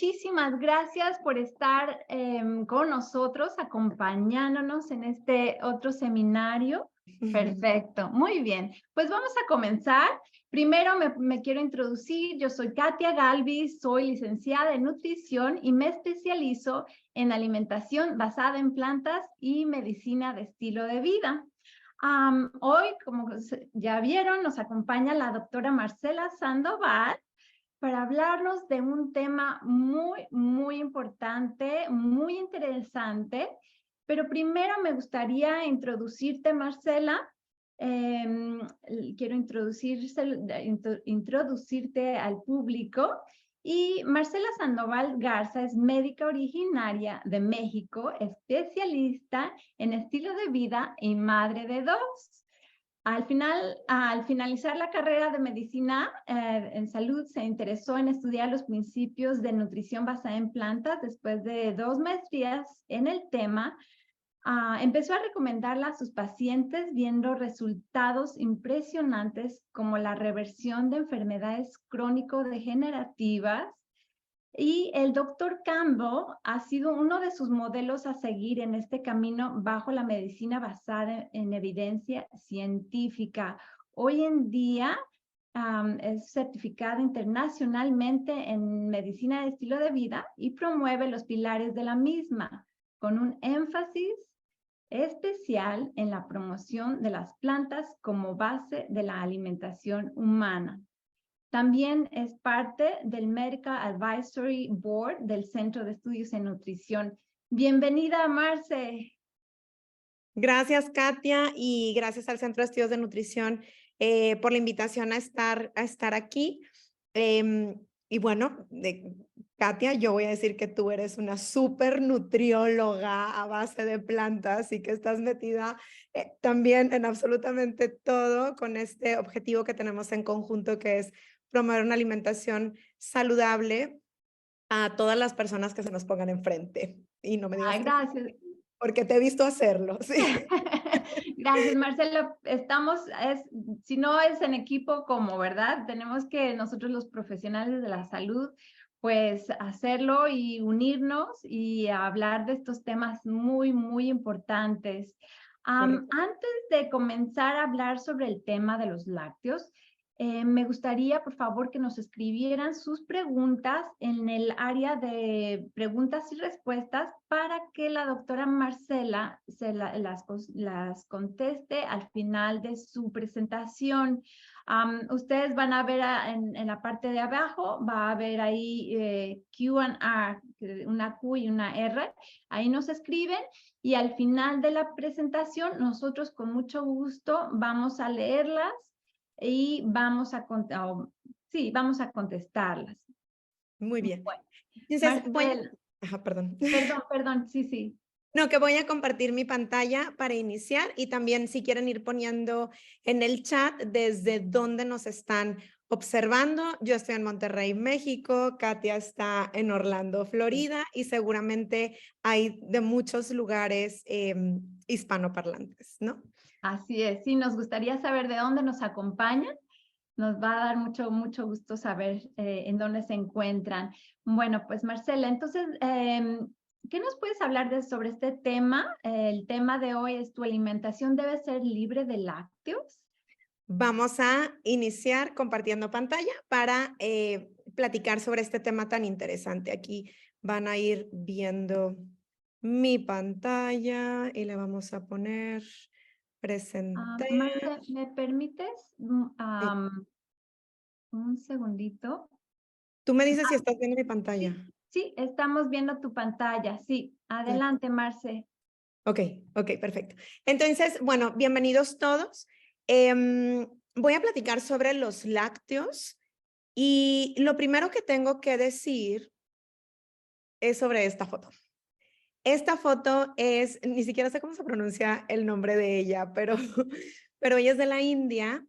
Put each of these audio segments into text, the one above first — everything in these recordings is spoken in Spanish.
muchísimas gracias por estar con nosotros, acompañándonos en este otro seminario. Perfecto, muy bien. Pues vamos a comenzar. Primero me quiero introducir. Yo soy Katia Galvis, soy licenciada en nutrición y me especializo en alimentación basada en plantas y medicina de estilo de vida. Hoy, como ya vieron, nos acompaña la doctora Marcela Sandoval para hablarnos de un tema muy importante, muy interesante. Pero primero me gustaría introducirte, Marcela. Em, Quiero introducirte al público. Y Marcela Sandoval Garza es médica originaria de México, especialista en estilo de vida y madre de dos. Al finalizar la carrera de medicina en salud, se interesó en estudiar los principios de nutrición basada en plantas. Después de 2 maestrías en el tema, empezó a recomendarla a sus pacientes, viendo resultados impresionantes como la reversión de enfermedades crónico-degenerativas. Y el doctor Campbell ha sido uno de sus modelos a seguir en este camino bajo la medicina basada en evidencia científica. Hoy en día es certificada internacionalmente en medicina de estilo de vida y promueve los pilares de la misma, con un énfasis especial en la promoción de las plantas como base de la alimentación humana. También es parte del Medical Advisory Board del Centro de Estudios en Nutrición. Bienvenida, Marce. Gracias, Katia, y gracias al Centro de Estudios de Nutrición por la invitación a estar aquí. Y bueno, Katia, yo voy a decir que tú eres una súper nutrióloga a base de plantas y que estás metida también en absolutamente todo con este objetivo que tenemos en conjunto, que es promover una alimentación saludable a todas las personas que se nos pongan enfrente. Y no me digas Ay, que gracias. porque te he visto hacerlo, sí. Gracias, Marcelo. Si no es en equipo como, ¿verdad? Tenemos que nosotros los profesionales de la salud, pues hacerlo y unirnos y hablar de estos temas muy importantes. Antes de comenzar a hablar sobre el tema de los lácteos, me gustaría, por favor, que nos escribieran sus preguntas en el área de preguntas y respuestas para que la doctora Marcela las conteste al final de su presentación. Ustedes van a ver en la parte de abajo, va a haber ahí Q&A, una Q y una R. Ahí nos escriben y al final de la presentación nosotros con mucho gusto vamos a leerlas y vamos a contestarlas. Muy bien. Bueno, Entonces, Marcela, ajá, perdón. perdón, sí. No, que voy a compartir mi pantalla para iniciar y también si quieren ir poniendo en el chat desde dónde nos están observando. Yo estoy en Monterrey, México, Katia está en Orlando, Florida y seguramente hay de muchos lugares hispanoparlantes, ¿no? Así es, sí, nos gustaría saber de dónde nos acompañan. Nos va a dar mucho gusto saber en dónde se encuentran. Bueno, pues Marcela, entonces, ¿qué nos puedes hablar sobre este tema? El tema de hoy es: ¿tu alimentación debe ser libre de lácteos? Vamos a iniciar compartiendo pantalla para platicar sobre este tema tan interesante. Aquí van a ir viendo mi pantalla y le vamos a poner presentar. Marce, ¿me permites Sí. un segundito? Tú me dices si estás viendo mi Sí, pantalla. sí, estamos viendo tu pantalla. Sí, Sí. adelante, Marce. Ok, perfecto. Entonces, bueno, bienvenidos todos. Voy a platicar sobre los lácteos y lo primero que tengo que decir es sobre esta foto. Esta foto es, ni siquiera sé cómo se pronuncia el nombre de ella, pero, pero ella es de la India,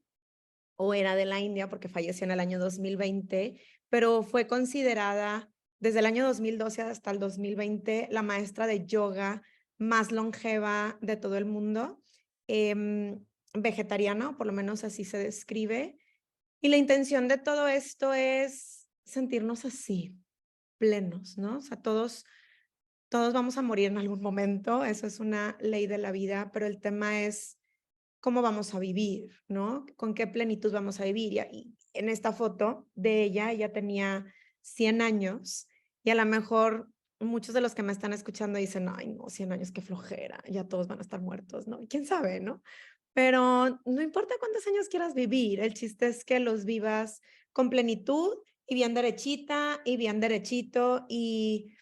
o era de la India porque falleció en el año 2020, pero fue considerada desde el año 2012 hasta el 2020 la maestra de yoga más longeva de todo el mundo, vegetariana, o por lo menos así se describe. Y la intención de todo esto es sentirnos así, plenos, ¿no? O sea, todos vamos a morir en algún momento, eso es una ley de la vida, pero el tema es cómo vamos a vivir, ¿no? Con qué plenitud vamos a vivir. Y en esta foto de ella tenía 100 años y a lo mejor muchos de los que me están escuchando dicen, ay, no, 100 años, qué flojera, ya todos van a estar muertos, ¿no? ¿Quién sabe, no? Pero no importa cuántos años quieras vivir, el chiste es que los vivas con plenitud y bien derechita y bien derechito y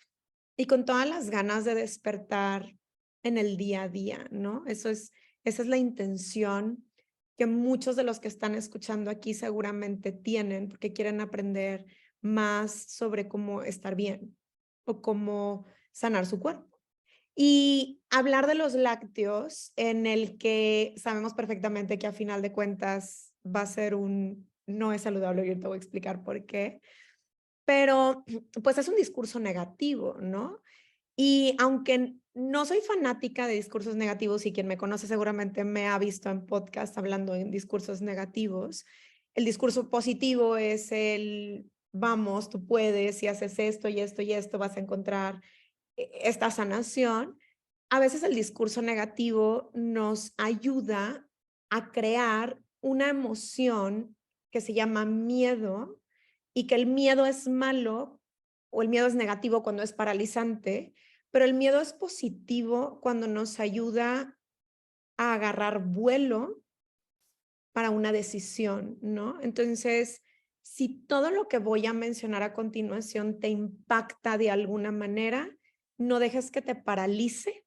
con todas las ganas de despertar en el día a día, ¿no? Esa es la intención que muchos de los que están escuchando aquí seguramente tienen, porque quieren aprender más sobre cómo estar bien o cómo sanar su cuerpo. Y hablar de los lácteos, en el que sabemos perfectamente que a final de cuentas va a ser no es saludable, yo te voy a explicar por qué, pero pues es un discurso negativo, ¿no? Y aunque no soy fanática de discursos negativos y quien me conoce seguramente me ha visto en podcast hablando en discursos negativos, el discurso positivo es vamos, tú puedes, si haces esto y esto y esto, vas a encontrar esta sanación. A veces el discurso negativo nos ayuda a crear una emoción que se llama miedo y que el miedo es malo o el miedo es negativo cuando es paralizante, pero el miedo es positivo cuando nos ayuda a agarrar vuelo para una decisión, ¿no? Entonces, si todo lo que voy a mencionar a continuación te impacta de alguna manera, no dejes que te paralice.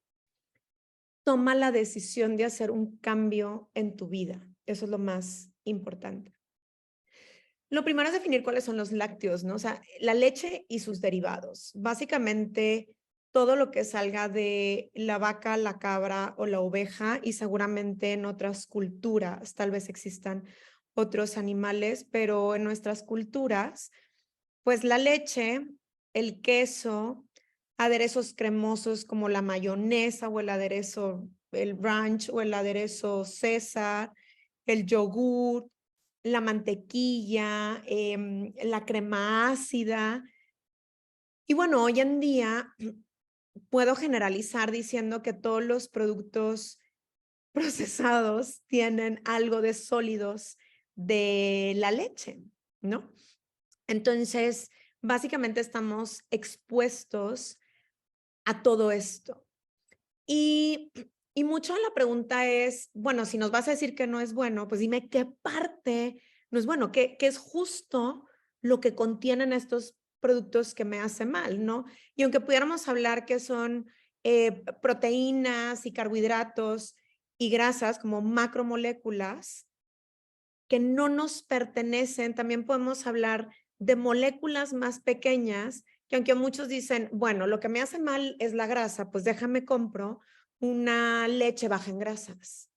Toma la decisión de hacer un cambio en tu vida. Eso es lo más importante. Lo primero es definir cuáles son los lácteos, ¿no? O sea, la leche y sus derivados. Básicamente, todo lo que salga de la vaca, la cabra o la oveja, y seguramente en otras culturas tal vez existan otros animales, pero en nuestras culturas, pues la leche, el queso, aderezos cremosos como la mayonesa o el aderezo, el ranch o el aderezo César, el yogur, la mantequilla, la crema ácida. Y bueno, hoy en día puedo generalizar diciendo que todos los productos procesados tienen algo de sólidos de la leche, ¿no? Entonces, básicamente estamos expuestos a todo esto. Y, y mucho la pregunta es, bueno, si nos vas a decir que no es bueno, pues dime qué parte no es bueno, qué es justo lo que contienen estos productos que me hace mal, ¿no? Y aunque pudiéramos hablar que son proteínas y carbohidratos y grasas como macromoléculas que no nos pertenecen, también podemos hablar de moléculas más pequeñas que aunque muchos dicen, bueno, lo que me hace mal es la grasa, pues déjame compro una leche baja en grasas.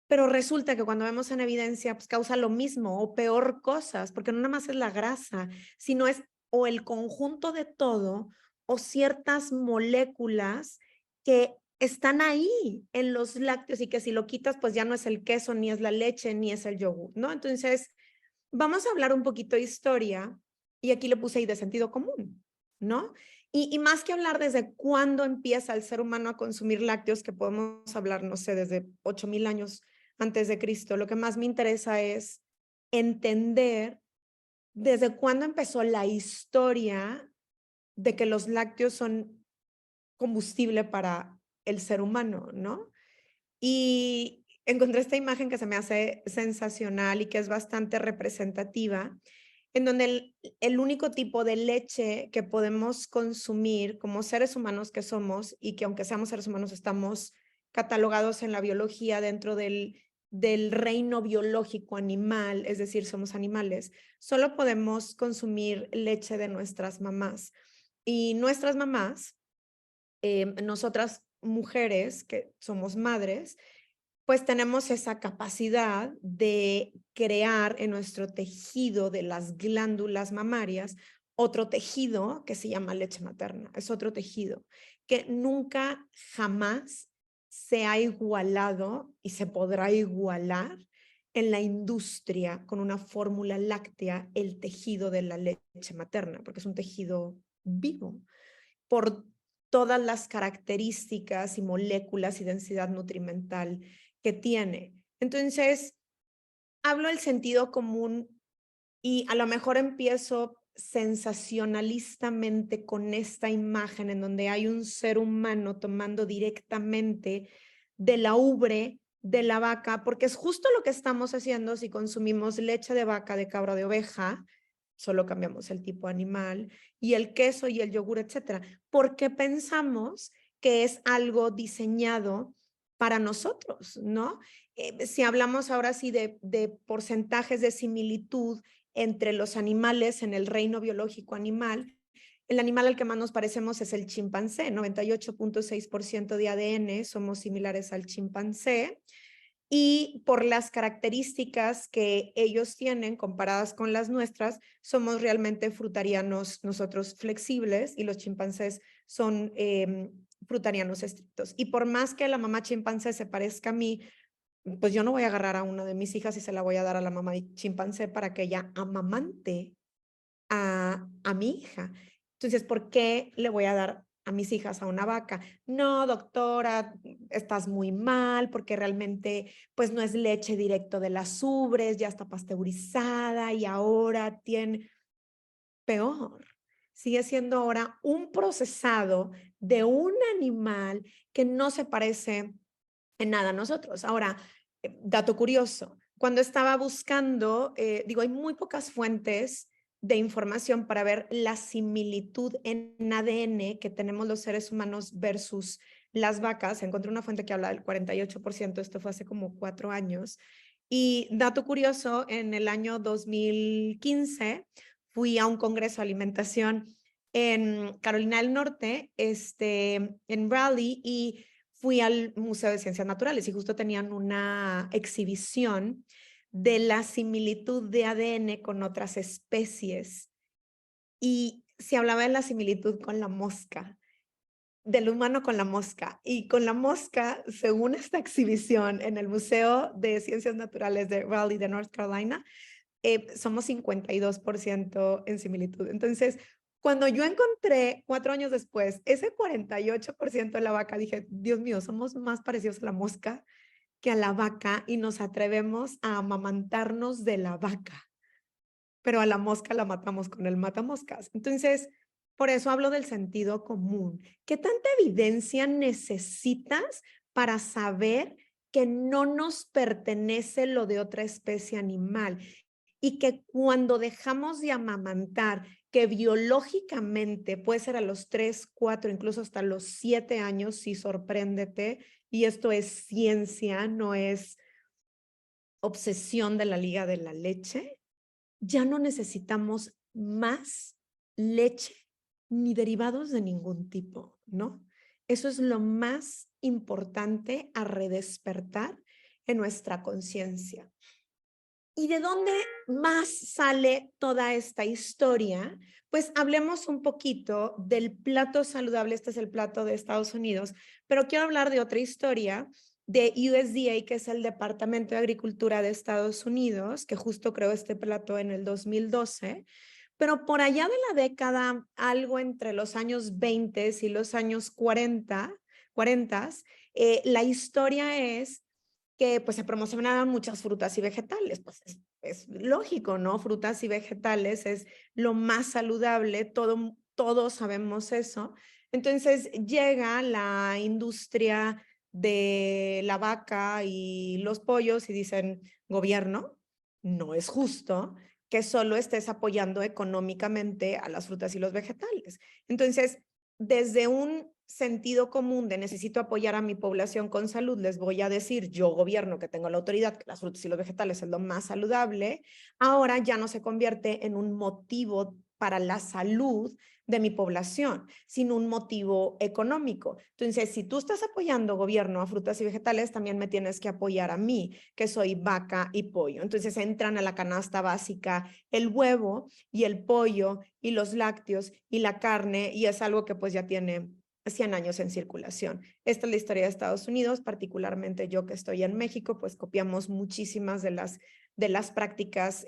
Pero resulta que cuando vemos en evidencia, pues causa lo mismo o peor cosas, porque no nada más es la grasa, sino es o el conjunto de todo o ciertas moléculas que están ahí en los lácteos y que si lo quitas, pues ya no es el queso, ni es la leche, ni es el yogur, ¿no? Entonces, vamos a hablar un poquito de historia y aquí lo puse ahí de sentido común, ¿no? Y más que hablar desde cuándo empieza el ser humano a consumir lácteos, que podemos hablar, no sé, desde 8,000 años antes de Cristo, lo que más me interesa es entender desde cuándo empezó la historia de que los lácteos son combustible para el ser humano, ¿no? Y encontré esta imagen que se me hace sensacional y que es bastante representativa, en donde el único tipo de leche que podemos consumir como seres humanos que somos, y que aunque seamos seres humanos estamos catalogados en la biología dentro del reino biológico animal, es decir, somos animales, solo podemos consumir leche de nuestras mamás. Y nuestras mamás, nosotras mujeres que somos madres, pues tenemos esa capacidad de crear en nuestro tejido de las glándulas mamarias otro tejido que se llama leche materna. Es otro tejido que nunca jamás se ha igualado y se podrá igualar en la industria con una fórmula láctea el tejido de la leche materna, porque es un tejido vivo por todas las características y moléculas y densidad nutrimental que tiene. Entonces, hablo del sentido común y a lo mejor empiezo sensacionalistamente con esta imagen en donde hay un ser humano tomando directamente de la ubre de la vaca, porque es justo lo que estamos haciendo si consumimos leche de vaca, de cabra, de oveja, solo cambiamos el tipo animal, y el queso y el yogur, etcétera, porque pensamos que es algo diseñado para nosotros, ¿no? Si hablamos ahora sí de porcentajes de similitud entre los animales en el reino biológico animal, el animal al que más nos parecemos es el chimpancé, 98.6% de ADN somos similares al chimpancé, y por las características que ellos tienen comparadas con las nuestras, somos realmente frutarianos nosotros flexibles y los chimpancés son frutarianos estrictos. Y por más que la mamá chimpancé se parezca a mí, pues yo no voy a agarrar a una de mis hijas y se la voy a dar a la mamá chimpancé para que ella amamante a mi hija. Entonces, ¿por qué le voy a dar a mis hijas a una vaca? No, doctora, estás muy mal porque realmente pues no es leche directo de las ubres, ya está pasteurizada y ahora tiene peor. Sigue siendo ahora un procesado de un animal que no se parece en nada a nosotros. Ahora, dato curioso, cuando estaba buscando, digo, hay muy pocas fuentes de información para ver la similitud en ADN que tenemos los seres humanos versus las vacas. Encontré una fuente que habla del 48%, esto fue hace como 4 años. Y dato curioso, en el año 2015 fui a un congreso de alimentación en Carolina del Norte, en Raleigh, y fui al Museo de Ciencias Naturales y justo tenían una exhibición de la similitud de ADN con otras especies y se hablaba de la similitud con la mosca, del humano con la mosca. Y con la mosca, según esta exhibición en el Museo de Ciencias Naturales de Raleigh de North Carolina, somos 52% en similitud. Entonces, cuando yo encontré 4 años después ese 48% de la vaca, dije, Dios mío, somos más parecidos a la mosca que a la vaca y nos atrevemos a amamantarnos de la vaca, pero a la mosca la matamos con el matamoscas. Entonces, por eso hablo del sentido común. ¿Qué tanta evidencia necesitas para saber que no nos pertenece lo de otra especie animal? Y que cuando dejamos de amamantar, que biológicamente puede ser a los 3, 4, incluso hasta los 7 años, sí, sorpréndete, y esto es ciencia, no es obsesión de la Liga de la Leche, ya no necesitamos más leche ni derivados de ningún tipo, ¿no? Eso es lo más importante a redespertar en nuestra conciencia. ¿Y de dónde más sale toda esta historia? Pues hablemos un poquito del plato saludable. Este es el plato de Estados Unidos, pero quiero hablar de otra historia de USDA, que es el Departamento de Agricultura de Estados Unidos, que justo creó este plato en el 2012. Pero por allá de la década, algo entre los años 20 y los años 40, la historia es que pues se promocionaban muchas frutas y vegetales, pues es lógico, ¿no? Frutas y vegetales es lo más saludable, todos sabemos eso. Entonces llega la industria de la vaca y los pollos y dicen, gobierno, no es justo que solo estés apoyando económicamente a las frutas y los vegetales. Entonces, desde un sentido común de necesito apoyar a mi población con salud, les voy a decir, yo gobierno que tengo la autoridad, que las frutas y los vegetales es lo más saludable, ahora ya no se convierte en un motivo para la salud de mi población, sino un motivo económico. Entonces, si tú estás apoyando gobierno a frutas y vegetales, también me tienes que apoyar a mí, que soy vaca y pollo. Entonces entran a la canasta básica el huevo y el pollo y los lácteos y la carne, y es algo que pues ya tiene 100 años en circulación. Esta es la historia de Estados Unidos, particularmente yo que estoy en México, pues copiamos muchísimas de las prácticas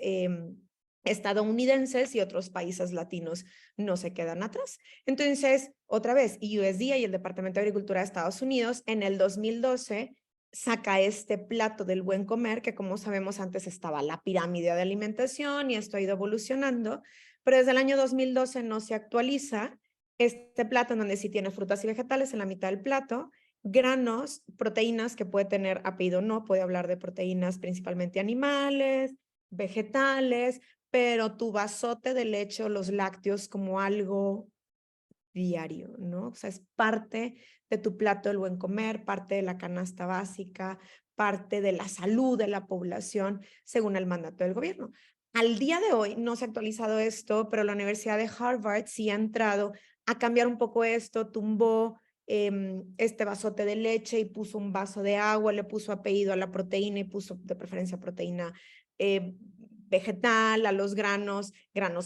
estadounidenses y otros países latinos no se quedan atrás. Entonces, otra vez, USDA y el Departamento de Agricultura de Estados Unidos en el 2012 saca este plato del buen comer, que como sabemos antes estaba la pirámide de alimentación y esto ha ido evolucionando, pero desde el año 2012 no se actualiza este plato en donde sí tiene frutas y vegetales en la mitad del plato, granos, proteínas que puede tener apellido no, puede hablar de proteínas principalmente animales, vegetales, pero tu vasote de leche o los lácteos como algo diario, ¿no? O sea, es parte de tu plato del buen comer, parte de la canasta básica, parte de la salud de la población, según el mandato del gobierno. Al día de hoy no se ha actualizado esto, pero la Universidad de Harvard sí ha entrado a cambiar un poco esto, tumbó este vasote de leche y puso un vaso de agua, le puso apellido a la proteína y puso de preferencia proteína vegetal, a los granos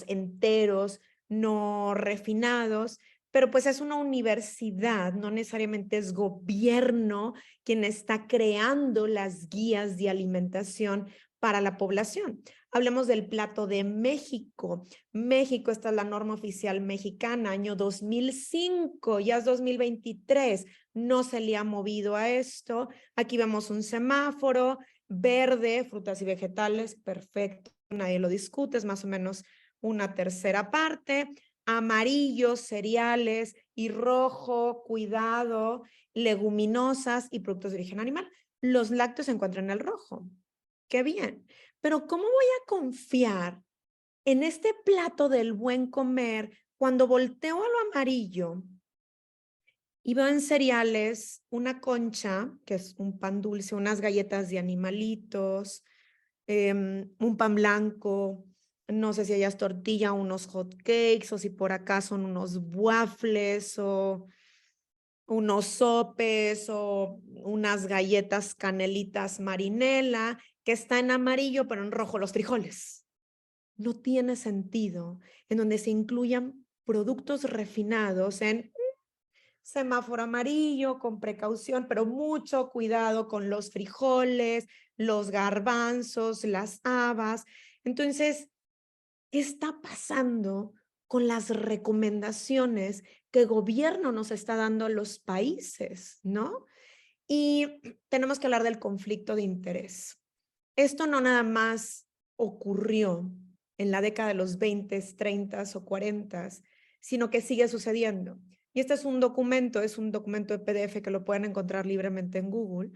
enteros, no refinados, pero pues es una universidad, no necesariamente es gobierno quien está creando las guías de alimentación para la población. Hablemos del plato de México. México, esta es la norma oficial mexicana, año 2005, ya es 2023, no se le ha movido a esto. Aquí vemos un semáforo, verde, frutas y vegetales, perfecto, nadie lo discute, es más o menos una tercera parte. Amarillo, cereales, y rojo, cuidado, leguminosas y productos de origen animal. Los lácteos se encuentran en el rojo. Qué bien. Pero ¿cómo voy a confiar en este plato del buen comer cuando volteo a lo amarillo y veo en cereales una concha, que es un pan dulce, unas galletas de animalitos, un pan blanco, no sé si hayas tortilla, unos hot cakes o si por acá son unos waffles o unos sopes o unas galletas canelitas marinela, que está en amarillo pero en rojo los frijoles? No tiene sentido en donde se incluyan productos refinados en semáforo amarillo, con precaución, pero mucho cuidado con los frijoles, los garbanzos, las habas. Entonces, ¿qué está pasando con las recomendaciones que el gobierno nos está dando a los países, ¿no? Y tenemos que hablar del conflicto de interés. Esto no nada más ocurrió en la década de los 20, 30 o 40, sino que sigue sucediendo. Y este es un documento de PDF que lo pueden encontrar libremente en Google,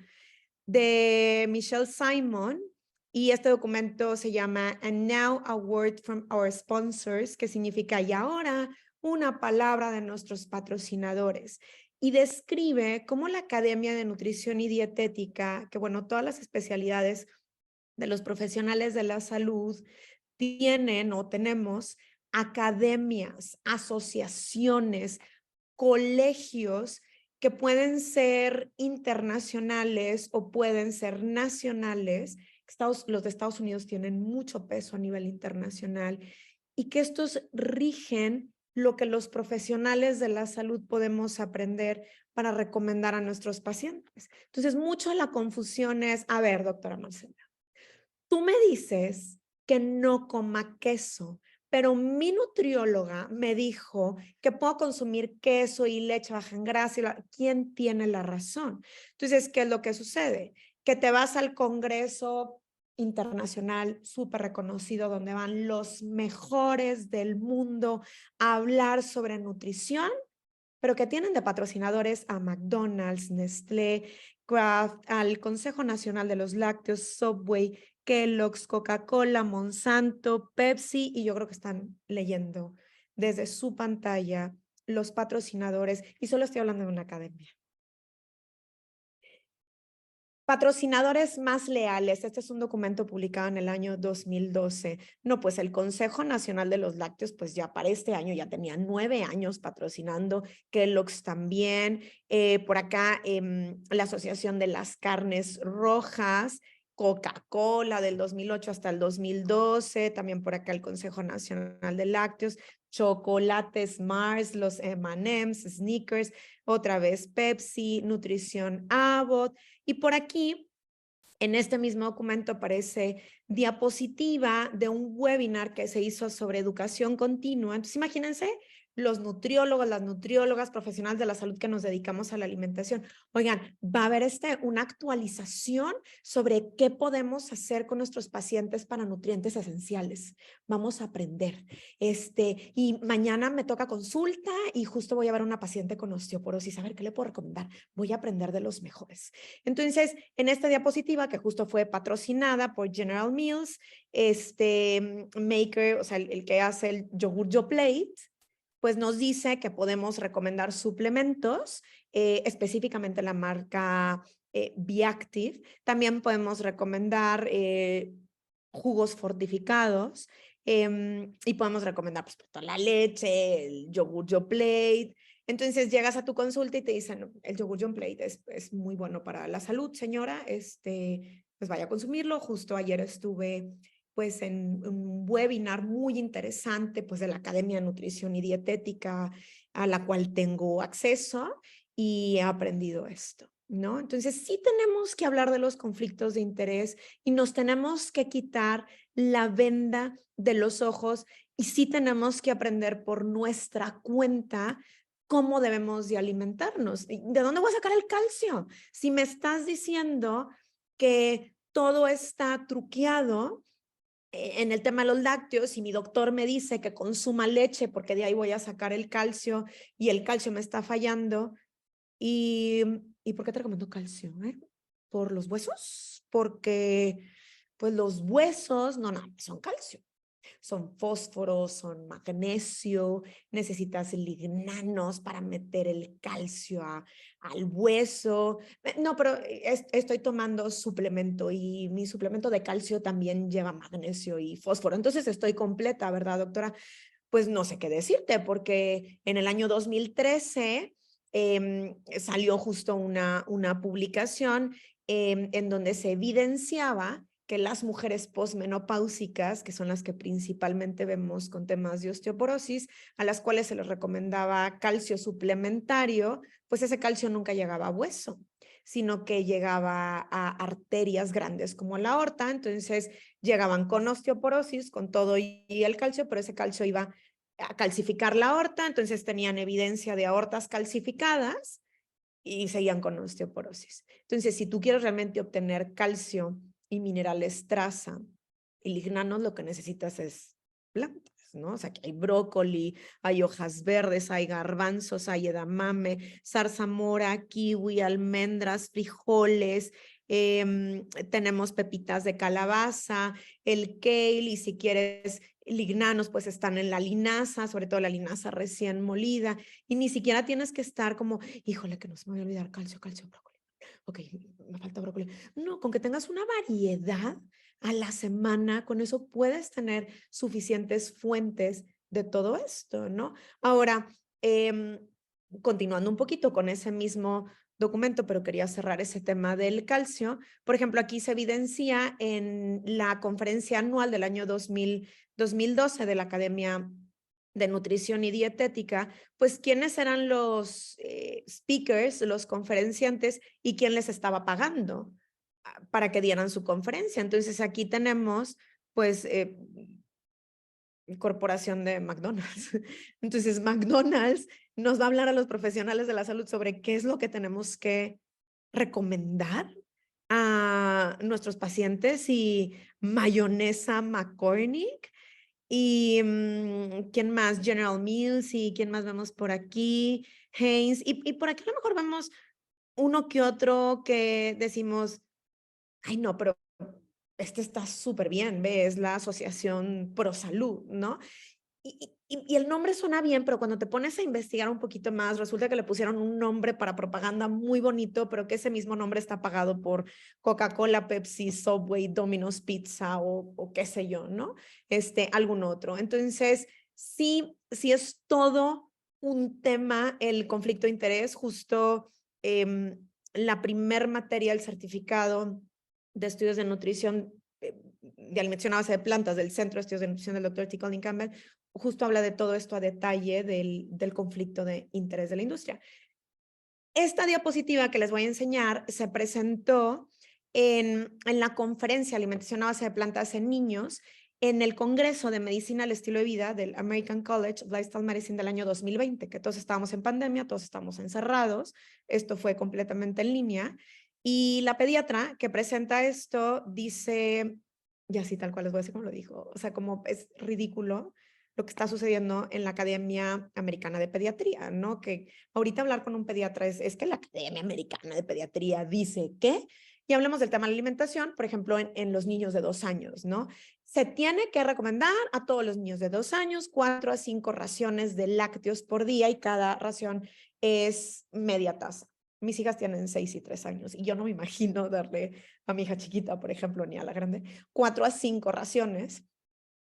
de Michelle Simon, y este documento se llama And Now a Word from Our Sponsors, que significa y ahora una palabra de nuestros patrocinadores. Y describe cómo la Academia de Nutrición y Dietética, que bueno, todas las especialidades de los profesionales de la salud tienen o tenemos academias, asociaciones, colegios que pueden ser internacionales o pueden ser nacionales. Los de Estados Unidos tienen mucho peso a nivel internacional y que estos rigen lo que los profesionales de la salud podemos aprender para recomendar a nuestros pacientes. Entonces, mucho de la confusión es, a ver, doctora Marcela, tú me dices que no coma queso, pero mi nutrióloga me dijo que puedo consumir queso y leche baja en grasa. ¿Quién tiene la razón? Entonces, ¿qué es lo que sucede? Que te vas al congreso internacional súper reconocido donde van los mejores del mundo a hablar sobre nutrición, pero que tienen de patrocinadores a McDonald's, Nestlé, Kraft, al Consejo Nacional de los Lácteos, Subway, Kellogg's, Coca-Cola, Monsanto, Pepsi, y yo creo que están leyendo desde su pantalla los patrocinadores, y solo estoy hablando de una academia. Patrocinadores más leales. Este es un documento publicado en el año 2012. No, pues el Consejo Nacional de los Lácteos, pues ya para este año ya tenía 9 años patrocinando, Kellogg's también, por acá la Asociación de las Carnes Rojas, Coca-Cola del 2008 hasta el 2012, también por acá el Consejo Nacional de Lácteos, chocolates Mars, los M&M's, Snickers, otra vez Pepsi, Nutrición Abbott, y por aquí En este mismo documento aparece diapositiva de un webinar que se hizo sobre educación continua. Entonces, imagínense los nutriólogos, las nutriólogas, profesionales de la salud que nos dedicamos a la alimentación. Oigan, va a haber una actualización sobre qué podemos hacer con nuestros pacientes para nutrientes esenciales. Vamos a aprender. Y mañana me toca consulta y justo voy a ver a una paciente con osteoporosis. A ver, ¿qué le puedo recomendar? Voy a aprender de los mejores. Entonces, en esta diapositiva, que justo fue patrocinada por General Mills, Maker, o sea, el que hace el yogur Yoplait, pues nos dice que podemos recomendar suplementos, específicamente la marca Biactive. También podemos recomendar jugos fortificados y podemos recomendar pues, toda la leche, el yogur Yoplait. Entonces llegas a tu consulta y te dicen, el yogur Yoplait es muy bueno para la salud, señora, pues vaya a consumirlo. Justo ayer estuve pues en un webinar muy interesante pues de la Academia de Nutrición y Dietética a la cual tengo acceso y he aprendido esto, ¿no? Entonces sí tenemos que hablar de los conflictos de interés y nos tenemos que quitar la venda de los ojos y sí tenemos que aprender por nuestra cuenta cómo debemos de alimentarnos. ¿De dónde voy a sacar el calcio? Si me estás diciendo que todo está truqueado en el tema de los lácteos y mi doctor me dice que consuma leche porque de ahí voy a sacar el calcio y el calcio me está fallando. ¿Y por qué te recomiendo calcio? ¿Por los huesos? Porque pues los huesos, no, son calcio. Son fósforo, son magnesio, necesitas lignanos para meter el calcio al hueso. No, pero estoy tomando suplemento y mi suplemento de calcio también lleva magnesio y fósforo. Entonces estoy completa, ¿verdad, doctora? Pues no sé qué decirte, porque en el año 2013 salió justo una publicación en donde se evidenciaba que las mujeres posmenopáusicas, que son las que principalmente vemos con temas de osteoporosis, a las cuales se les recomendaba calcio suplementario, pues ese calcio nunca llegaba a hueso, sino que llegaba a arterias grandes como la aorta. Entonces llegaban con osteoporosis, con todo y el calcio, pero ese calcio iba a calcificar la aorta, entonces tenían evidencia de aortas calcificadas y seguían con osteoporosis. Entonces, si tú quieres realmente obtener calcio y minerales traza y lignanos, lo que necesitas es plantas, ¿no? O sea, que hay brócoli, hay hojas verdes, hay garbanzos, hay edamame, zarzamora, kiwi, almendras, frijoles, tenemos pepitas de calabaza, el kale, y si quieres lignanos, pues están en la linaza, sobre todo la linaza recién molida, y ni siquiera tienes que estar como, híjole, que no se me voy a olvidar, calcio, brócoli. Ok, me falta brócoli. No, con que tengas una variedad a la semana, con eso puedes tener suficientes fuentes de todo esto, ¿no? Ahora, continuando un poquito con ese mismo documento, pero quería cerrar ese tema del calcio. Por ejemplo, aquí se evidencia en la conferencia anual del año 2012 de la Academia de Nutrición y Dietética, pues quiénes eran los speakers, los conferenciantes y quién les estaba pagando para que dieran su conferencia. Entonces aquí tenemos pues corporación de McDonald's. Entonces McDonald's nos va a hablar a los profesionales de la salud sobre qué es lo que tenemos que recomendar a nuestros pacientes y mayonesa McCormick y quién más, General Mills y quién más vemos por aquí, Heinz y por aquí a lo mejor vemos uno que otro que decimos, ay no, pero este está súper bien, ve, es la Asociación Pro Salud, ¿no? Y el nombre suena bien, pero cuando te pones a investigar un poquito más, resulta que le pusieron un nombre para propaganda muy bonito, pero que ese mismo nombre está pagado por Coca-Cola, Pepsi, Subway, Domino's Pizza o qué sé yo, ¿no? Algún otro. Entonces, sí es todo un tema el conflicto de interés. Justo la primer materia del certificado de estudios de nutrición de alimentación a base de plantas del Centro de Estudios de Nutrición del Dr. T. Colin Campbell, justo habla de todo esto a detalle del conflicto de interés de la industria. Esta diapositiva que les voy a enseñar se presentó en la conferencia Alimentación a base de plantas en niños, en el Congreso de Medicina al Estilo de Vida del American College of Lifestyle Medicine del año 2020, que todos estábamos en pandemia, todos estábamos encerrados, esto fue completamente en línea, y la pediatra que presenta esto dice, y así tal cual les voy a decir como lo dijo, o sea, como es ridículo lo que está sucediendo en la Academia Americana de Pediatría, ¿no? Que ahorita hablar con un pediatra es que la Academia Americana de Pediatría dice que, y hablemos del tema de la alimentación, por ejemplo, en los niños de 2 años, ¿no? Se tiene que recomendar a todos los niños de 2 años 4 a 5 raciones de lácteos por día y cada ración es media taza. Mis hijas tienen 6 y 3 años y yo no me imagino darle a mi hija chiquita, por ejemplo, ni a la grande, 4 a 5 raciones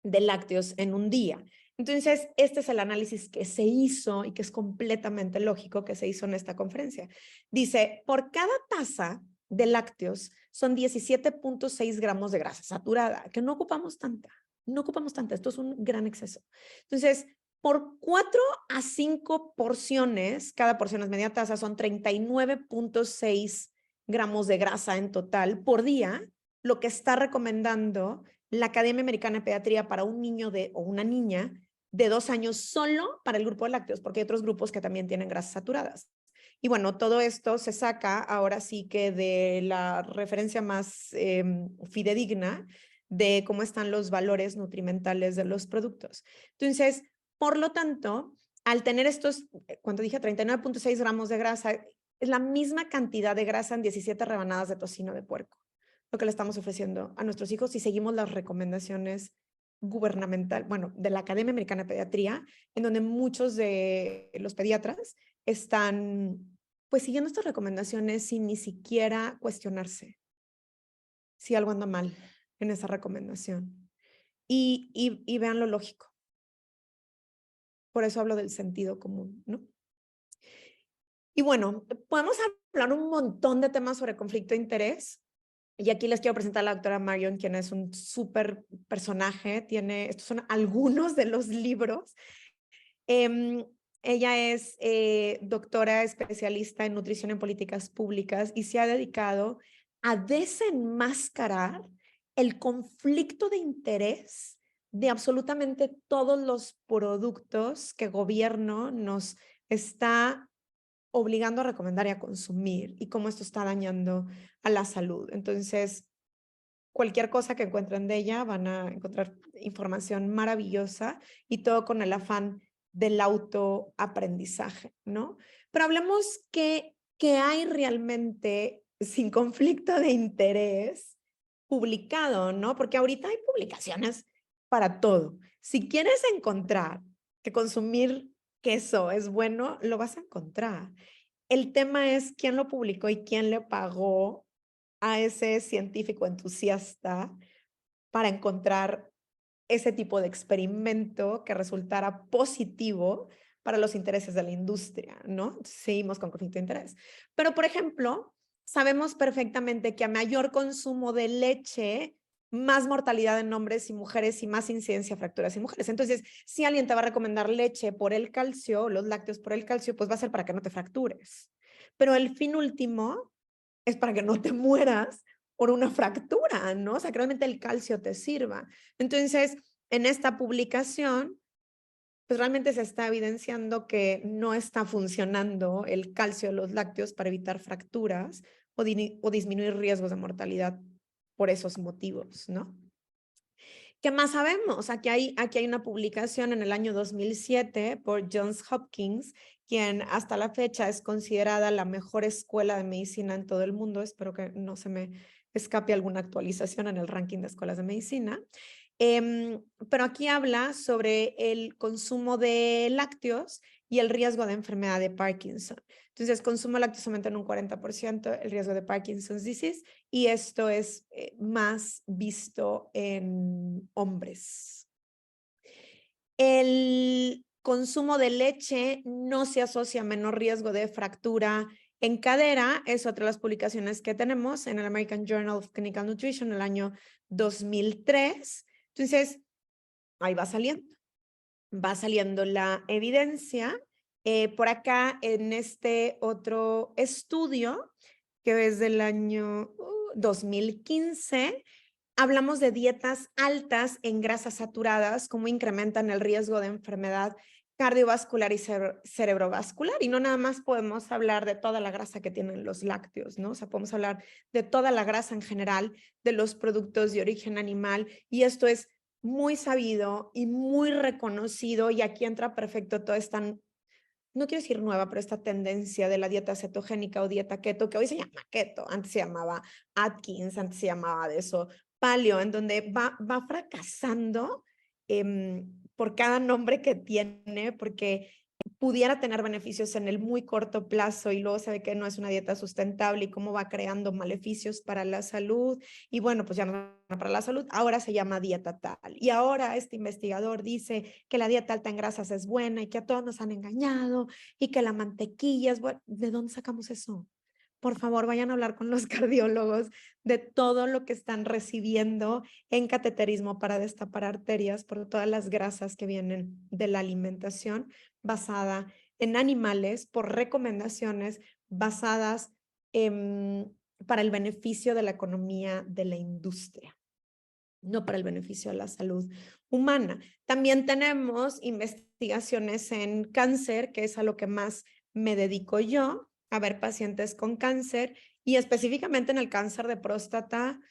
de lácteos en un día. Entonces, este es el análisis que se hizo y que es completamente lógico que se hizo en esta conferencia. Dice, por cada taza de lácteos son 17.6 gramos de grasa saturada, que no ocupamos tanta, esto es un gran exceso. Entonces, por 4 a 5 porciones, cada porción es media taza, son 39.6 gramos de grasa en total por día, lo que está recomendando la Academia Americana de Pediatría para un niño o una niña de 2 años solo para el grupo de lácteos, porque hay otros grupos que también tienen grasas saturadas. Y bueno, todo esto se saca ahora sí que de la referencia más fidedigna de cómo están los valores nutrimentales de los productos. Entonces, por lo tanto, al tener estos, cuando dije 39.6 gramos de grasa, es la misma cantidad de grasa en 17 rebanadas de tocino de puerco, lo que le estamos ofreciendo a nuestros hijos si seguimos las recomendaciones gubernamental, bueno, de la Academia Americana de Pediatría, en donde muchos de los pediatras están pues siguiendo estas recomendaciones sin ni siquiera cuestionarse si algo anda mal en esa recomendación. Y vean lo lógico. Por eso hablo del sentido común, ¿no? Y bueno, podemos hablar un montón de temas sobre conflicto de interés. Y aquí les quiero presentar a la doctora Marion, quien es un súper personaje. Estos son algunos de los libros. Ella es doctora especialista en nutrición en políticas públicas y se ha dedicado a desenmascarar el conflicto de interés de absolutamente todos los productos que el gobierno nos está obligando a recomendar y a consumir y cómo esto está dañando a la salud. Entonces, cualquier cosa que encuentren de ella van a encontrar información maravillosa y todo con el afán del autoaprendizaje, ¿no? Pero hablemos qué hay realmente sin conflicto de interés publicado, ¿no? Porque ahorita hay publicaciones para todo. Si quieres encontrar que consumir queso es bueno, lo vas a encontrar. El tema es quién lo publicó y quién le pagó a ese científico entusiasta para encontrar ese tipo de experimento que resultara positivo para los intereses de la industria, ¿no? Seguimos con conflicto de interés. Pero, por ejemplo, sabemos perfectamente que a mayor consumo de leche, más mortalidad en hombres y mujeres y más incidencia de fracturas en mujeres. Entonces, si alguien te va a recomendar leche por el calcio, los lácteos por el calcio, pues va a ser para que no te fractures. Pero el fin último es para que no te mueras por una fractura, ¿no? O sea, que realmente el calcio te sirva. Entonces, en esta publicación, pues realmente se está evidenciando que no está funcionando el calcio de los lácteos para evitar fracturas o disminuir riesgos de mortalidad por esos motivos, ¿no? ¿Qué más sabemos? Aquí hay una publicación en el año 2007 por Johns Hopkins, quien hasta la fecha es considerada la mejor escuela de medicina en todo el mundo. Espero que no se me escape alguna actualización en el ranking de escuelas de medicina. Pero aquí habla sobre el consumo de lácteos y el riesgo de enfermedad de Parkinson. Entonces, consumo de lácteos aumenta en un 40% el riesgo de Parkinson's disease y esto es más visto en hombres. El consumo de leche no se asocia a menor riesgo de fractura en cadera. Es otra de las publicaciones que tenemos en el American Journal of Clinical Nutrition en el año 2003. Entonces, ahí va saliendo la evidencia. Por acá, en este otro estudio, que es del año 2015, hablamos de dietas altas en grasas saturadas, cómo incrementan el riesgo de enfermedad cardiovascular y cerebrovascular. Y no nada más podemos hablar de toda la grasa que tienen los lácteos, ¿no? O sea, podemos hablar de toda la grasa en general, de los productos de origen animal. Y esto es muy sabido y muy reconocido. Y aquí entra perfecto toda esta, no quiero decir nueva, pero esta tendencia de la dieta cetogénica o dieta keto, que hoy se llama keto, antes se llamaba Atkins, antes se llamaba de eso, paleo, en donde va fracasando por cada nombre que tiene, porque pudiera tener beneficios en el muy corto plazo y luego se ve que no es una dieta sustentable y cómo va creando maleficios para la salud. Y bueno, pues ya no para la salud, ahora se llama dieta tal. Y ahora este investigador dice que la dieta alta en grasas es buena y que a todos nos han engañado y que la mantequilla es buena. ¿De dónde sacamos eso? Por favor, vayan a hablar con los cardiólogos de todo lo que están recibiendo en cateterismo para destapar arterias por todas las grasas que vienen de la alimentación basada en animales por recomendaciones basadas para el beneficio de la economía de la industria, no para el beneficio de la salud humana. También tenemos investigaciones en cáncer, que es a lo que más me dedico yo, a ver pacientes con cáncer y específicamente en el cáncer de próstata.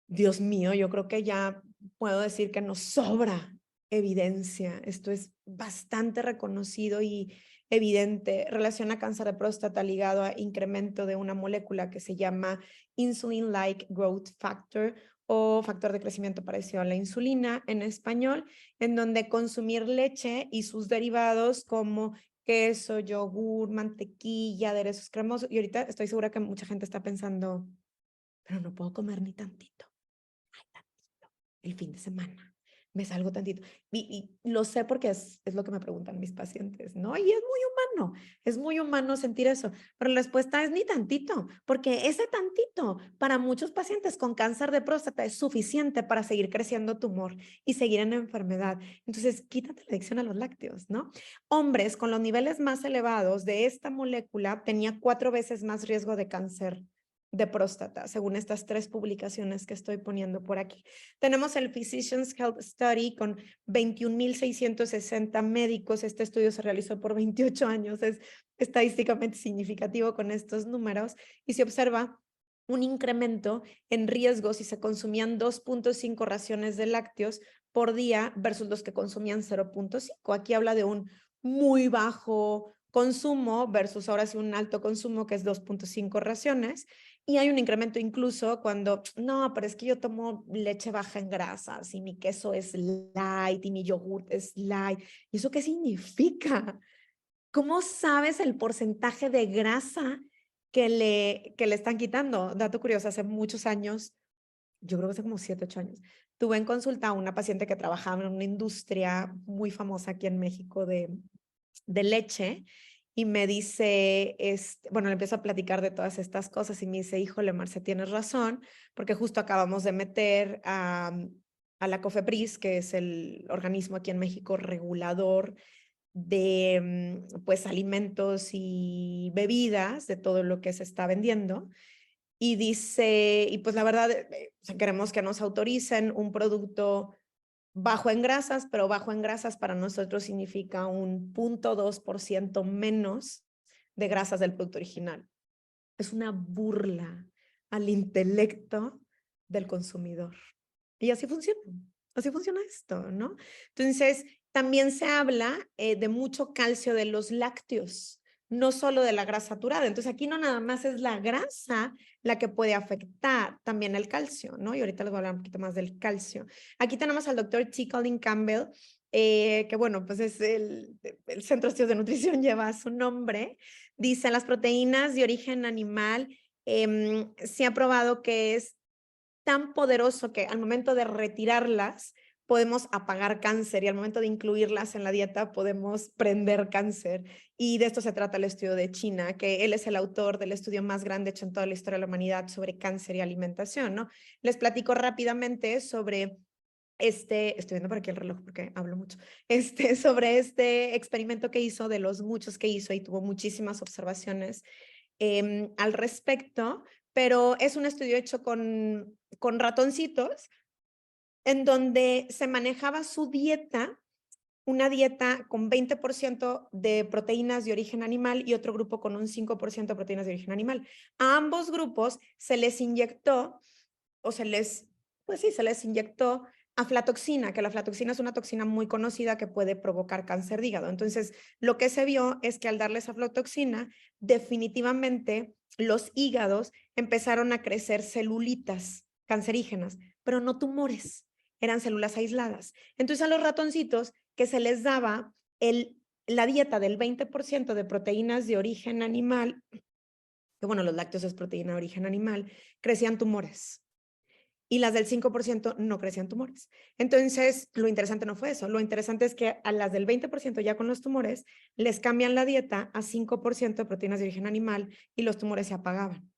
Dios mío, yo creo que ya puedo decir que nos sobra evidencia. Esto es bastante reconocido y evidente. Relaciona cáncer de próstata ligado a incremento de una molécula que se llama insulin-like growth factor o factor de crecimiento parecido a la insulina en español, en donde consumir leche y sus derivados como queso, yogur, mantequilla, aderezos cremosos. Y ahorita estoy segura que mucha gente está pensando, pero no puedo comer ni tantito. Ay, tantito. El fin de semana me salgo tantito. Y lo sé porque es lo que me preguntan mis pacientes, ¿no? Y es muy humano sentir eso. Pero la respuesta es ni tantito, porque ese tantito para muchos pacientes con cáncer de próstata es suficiente para seguir creciendo tumor y seguir en enfermedad. Entonces, quítate la adicción a los lácteos, ¿no? Hombres con los niveles más elevados de esta molécula tenía 4 veces más riesgo de cáncer de próstata, según estas 3 publicaciones que estoy poniendo por aquí. Tenemos el Physicians Health Study con 21,660 médicos. Este estudio se realizó por 28 años. Es estadísticamente significativo con estos números y se observa un incremento en riesgo si se consumían 2.5 raciones de lácteos por día versus los que consumían 0.5. Aquí habla de un muy bajo consumo versus ahora sí un alto consumo que es 2.5 raciones. Y hay un incremento incluso cuando, no, pero es que yo tomo leche baja en grasas y mi queso es light y mi yogur es light. ¿Y eso qué significa? ¿Cómo sabes el porcentaje de grasa que le están quitando? Dato curioso, hace muchos años, yo creo que hace como 7, 8 años, tuve en consulta a una paciente que trabajaba en una industria muy famosa aquí en México de leche y me dice, bueno, le empiezo a platicar de todas estas cosas y me dice, híjole, Marce, tienes razón, porque justo acabamos de meter a la COFEPRIS, que es el organismo aquí en México regulador de pues alimentos y bebidas, de todo lo que se está vendiendo. Y dice, y pues la verdad, o sea, queremos que nos autoricen un producto bajo en grasas, pero bajo en grasas para nosotros significa un 0.2% menos de grasas del producto original. Es una burla al intelecto del consumidor. Y así funciona esto, ¿no? Entonces, también se habla de mucho calcio de los lácteos, no solo de la grasa saturada. Entonces, aquí no nada más es la grasa la que puede afectar también el calcio, ¿no? Y ahorita les voy a hablar un poquito más del calcio. Aquí tenemos al doctor T. Colin Campbell, que bueno, pues es el Centro de Estudios de Nutrición, lleva su nombre. Dice, las proteínas de origen animal se ha probado que es tan poderoso que al momento de retirarlas podemos apagar cáncer y al momento de incluirlas en la dieta podemos prender cáncer. Y de esto se trata el estudio de China, que él es el autor del estudio más grande hecho en toda la historia de la humanidad sobre cáncer y alimentación, ¿no? Les platico rápidamente sobre estoy viendo por aquí el reloj porque hablo mucho, sobre este experimento que hizo, de los muchos que hizo y tuvo muchísimas observaciones al respecto, pero es un estudio hecho con ratoncitos en donde se manejaba su dieta, una dieta con 20% de proteínas de origen animal y otro grupo con un 5% de proteínas de origen animal. A ambos grupos se les inyectó, o se les inyectó aflatoxina, que la aflatoxina es una toxina muy conocida que puede provocar cáncer de hígado. Entonces, lo que se vio es que al darles aflatoxina, definitivamente los hígados empezaron a crecer celulitas cancerígenas, pero no tumores, eran células aisladas. Entonces, a los ratoncitos que se les daba la dieta del 20% de proteínas de origen animal, que bueno, los lácteos es proteína de origen animal, crecían tumores. Y las del 5% no crecían tumores. Entonces, lo interesante no fue eso. Lo interesante es que a las del 20% ya con los tumores, les cambian la dieta a 5% de proteínas de origen animal y los tumores se apagaban.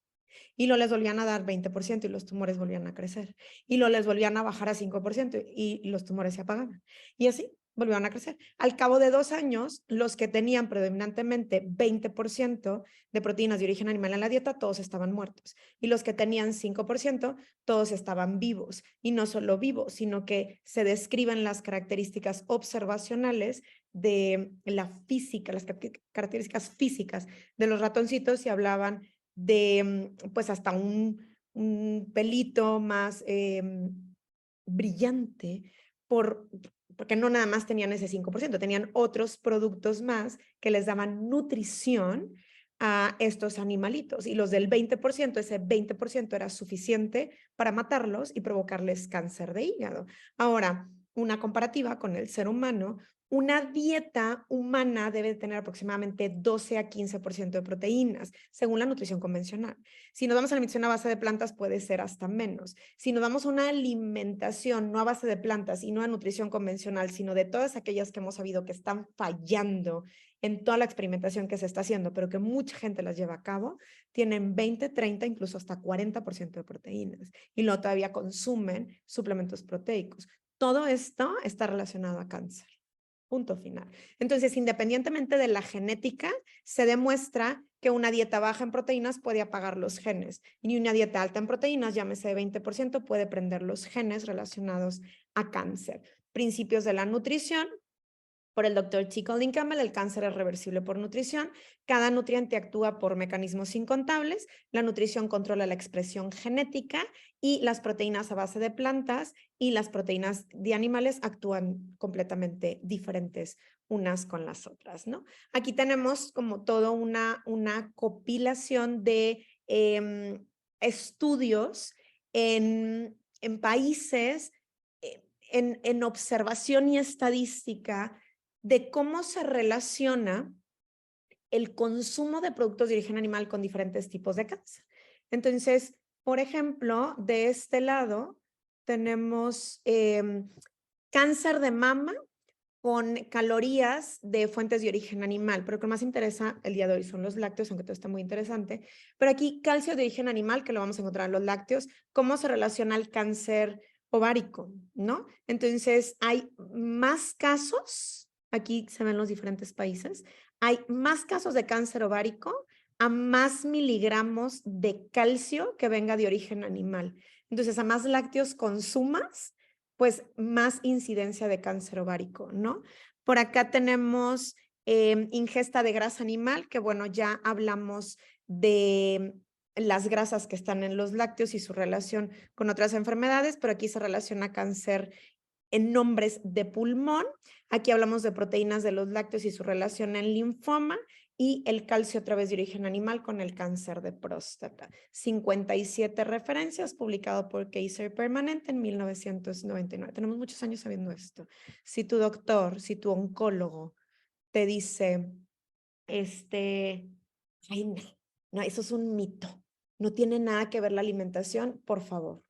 Y luego les volvían a dar 20% y los tumores volvían a crecer. Y luego les volvían a bajar a 5% y los tumores se apagaban. Y así volvieron a crecer. Al cabo de 2 años, los que tenían predominantemente 20% de proteínas de origen animal en la dieta, todos estaban muertos. Y los que tenían 5%, todos estaban vivos. Y no solo vivos, sino que se describen las características observacionales de la física, las características físicas de los ratoncitos y hablaban de pues hasta un pelito más brillante porque no nada más tenían ese 5%, tenían otros productos más que les daban nutrición a estos animalitos y los del 20%, ese 20% era suficiente para matarlos y provocarles cáncer de hígado. Ahora, una comparativa con el ser humano, una dieta humana debe tener aproximadamente 12 a 15% de proteínas, según la nutrición convencional. Si nos vamos a la nutrición a base de plantas, puede ser hasta menos. Si nos vamos a una alimentación no a base de plantas y no a nutrición convencional, sino de todas aquellas que hemos sabido que están fallando en toda la experimentación que se está haciendo, pero que mucha gente las lleva a cabo, tienen 20, 30, incluso hasta 40% de proteínas. Y luego todavía consumen suplementos proteicos. Todo esto está relacionado a cáncer. Punto final. Entonces, independientemente de la genética, se demuestra que una dieta baja en proteínas puede apagar los genes y una dieta alta en proteínas, llámese de 20%, puede prender los genes relacionados a cáncer. Principios de la nutrición. Por el doctor T. Colin Campbell, el cáncer es reversible por nutrición. Cada nutriente actúa por mecanismos incontables. La nutrición controla la expresión genética y las proteínas a base de plantas y las proteínas de animales actúan completamente diferentes unas con las otras, ¿no? Aquí tenemos como todo una compilación de estudios en países, en observación y estadística de cómo se relaciona el consumo de productos de origen animal con diferentes tipos de cáncer. Entonces, por ejemplo, de este lado tenemos cáncer de mama con calorías de fuentes de origen animal, pero lo que más interesa el día de hoy son los lácteos, aunque todo está muy interesante. Pero aquí calcio de origen animal, que lo vamos a encontrar en los lácteos, cómo se relaciona el cáncer ovárico, ¿no? Entonces, hay más casos, aquí se ven los diferentes países, hay más casos de cáncer ovárico a más miligramos de calcio que venga de origen animal. Entonces, a más lácteos consumas, pues más incidencia de cáncer ovárico, ¿no? Por acá tenemos ingesta de grasa animal, que bueno, ya hablamos de las grasas que están en los lácteos y su relación con otras enfermedades, pero aquí se relaciona cáncer en hombres de pulmón. Aquí hablamos de proteínas de los lácteos y su relación en linfoma y el calcio a través de origen animal con el cáncer de próstata. 57 referencias publicado por Kaiser Permanente en 1999. Tenemos muchos años sabiendo esto. Si tu doctor, si tu oncólogo te dice, ay, no, eso es un mito. No tiene nada que ver la alimentación, por favor.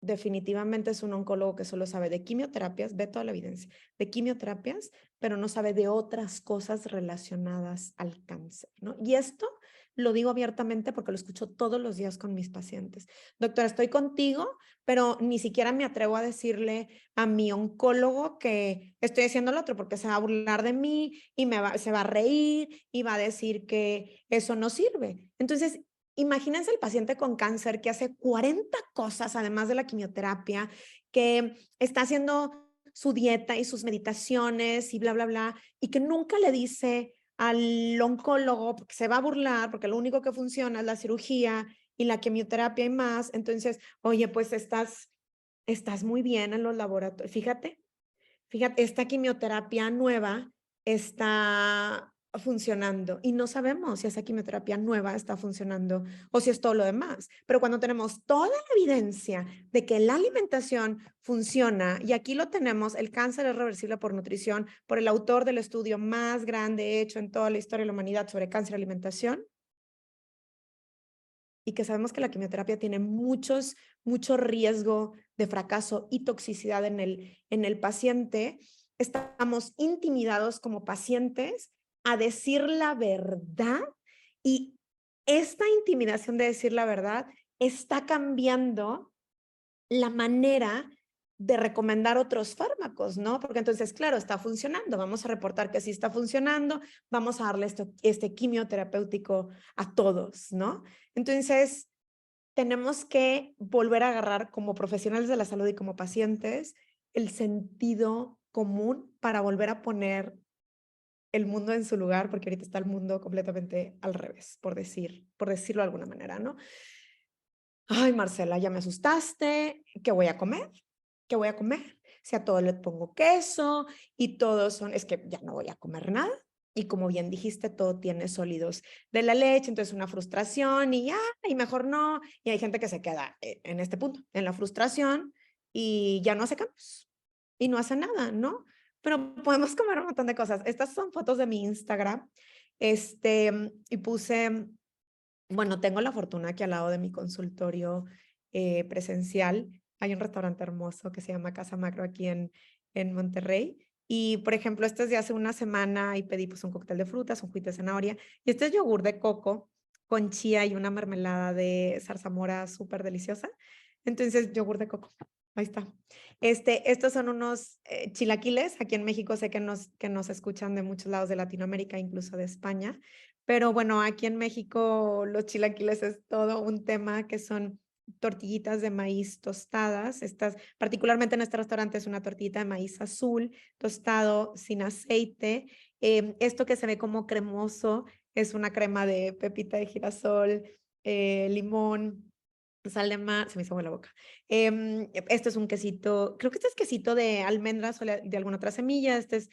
Definitivamente es un oncólogo que solo sabe de quimioterapias, ve toda la evidencia, de quimioterapias, pero no sabe de otras cosas relacionadas al cáncer, ¿no? Y esto lo digo abiertamente porque lo escucho todos los días con mis pacientes. Doctora, estoy contigo, pero ni siquiera me atrevo a decirle a mi oncólogo que estoy haciendo lo otro porque se va a burlar de mí y se va a reír y va a decir que eso no sirve. Entonces, imagínense el paciente con cáncer que hace 40 cosas además de la quimioterapia, que está haciendo su dieta y sus meditaciones y bla, bla, bla, y que nunca le dice al oncólogo, porque se va a burlar, porque lo único que funciona es la cirugía y la quimioterapia y más. Entonces, oye, pues estás muy bien en los laboratorios. Fíjate, esta quimioterapia nueva está funcionando y no sabemos si esa quimioterapia nueva está funcionando o si es todo lo demás. Pero cuando tenemos toda la evidencia de que la alimentación funciona, y aquí lo tenemos, el cáncer es reversible por nutrición, por el autor del estudio más grande hecho en toda la historia de la humanidad sobre cáncer y alimentación, y que sabemos que la quimioterapia tiene mucho riesgo de fracaso y toxicidad en el paciente, estamos intimidados como pacientes a decir la verdad, y esta intimidación de decir la verdad está cambiando la manera de recomendar otros fármacos, ¿no? Porque entonces, claro, está funcionando, vamos a reportar que sí está funcionando, vamos a darle este quimioterapéutico a todos, ¿no? Entonces, tenemos que volver a agarrar como profesionales de la salud y como pacientes el sentido común para volver a poner el mundo en su lugar, porque ahorita está el mundo completamente al revés, por decirlo de alguna manera, ¿no? Ay, Marcela, ya me asustaste. ¿Qué voy a comer? ¿Qué voy a comer? Si a todo le pongo queso y todos son, es que ya no voy a comer nada. Y como bien dijiste, todo tiene sólidos de la leche, entonces una frustración y ya, y mejor no. Y hay gente que se queda en este punto, en la frustración, y ya no hace cambios y no hace nada, ¿no? Pero podemos comer un montón de cosas. Estas son fotos de mi Instagram, y puse, bueno, tengo la fortuna que al lado de mi consultorio presencial hay un restaurante hermoso que se llama Casa Macro aquí en Monterrey. Y, por ejemplo, este es de hace una semana y pedí pues un cóctel de frutas, un juguito de zanahoria. Y este es yogur de coco con chía y una mermelada de zarzamora súper deliciosa. Entonces, yogur de coco. Ahí está. Estos son unos chilaquiles. Aquí en México sé que nos escuchan de muchos lados de Latinoamérica, incluso de España. Pero bueno, aquí en México los chilaquiles es todo un tema, que son tortillitas de maíz tostadas. Estas, particularmente en este restaurante, es una tortillita de maíz azul, tostado sin aceite. Esto que se ve como cremoso es una crema de pepita de girasol, limón, sal de mar, se me hizo agua la boca. Este es un quesito, creo que este es quesito de almendras o de alguna otra semilla. Este es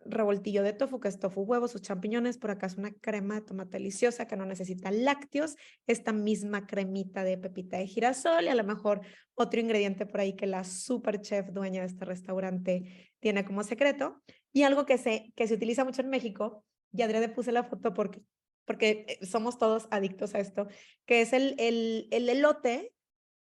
revoltillo de tofu, que es tofu, huevos, sus champiñones. Por acá es una crema de tomate deliciosa que no necesita lácteos. Esta misma cremita de pepita de girasol y a lo mejor otro ingrediente por ahí que la super chef dueña de este restaurante tiene como secreto. Y algo que se utiliza mucho en México, y Adrián puse la foto porque somos todos adictos a esto, que es el elote.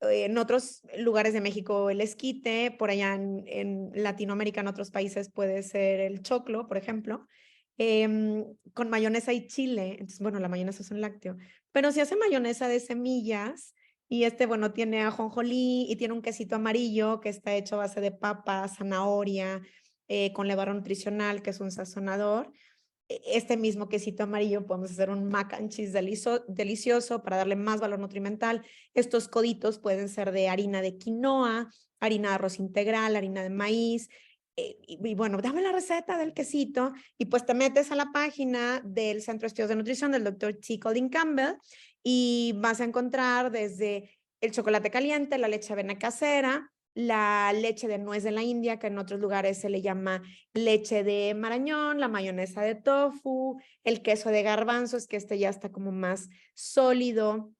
En otros lugares de México el esquite, por allá en Latinoamérica, en otros países puede ser el choclo, por ejemplo, con mayonesa y chile. Entonces, bueno, la mayonesa es un lácteo, pero si hace mayonesa de semillas, y bueno, tiene ajonjolí y tiene un quesito amarillo que está hecho a base de papa, zanahoria, con levadura nutricional, que es un sazonador. Este mismo quesito amarillo podemos hacer un mac and cheese delicioso para darle más valor nutrimental. Estos coditos pueden ser de harina de quinoa, harina de arroz integral, harina de maíz. Y bueno, dame la receta del quesito y pues te metes a la página del Centro de Estudios de Nutrición del Dr. T. Colin Campbell y vas a encontrar desde el chocolate caliente, la leche de avena casera, la leche de nuez de la India, que en otros lugares se le llama leche de marañón, la mayonesa de tofu, el queso de garbanzos, que ya está como más sólido,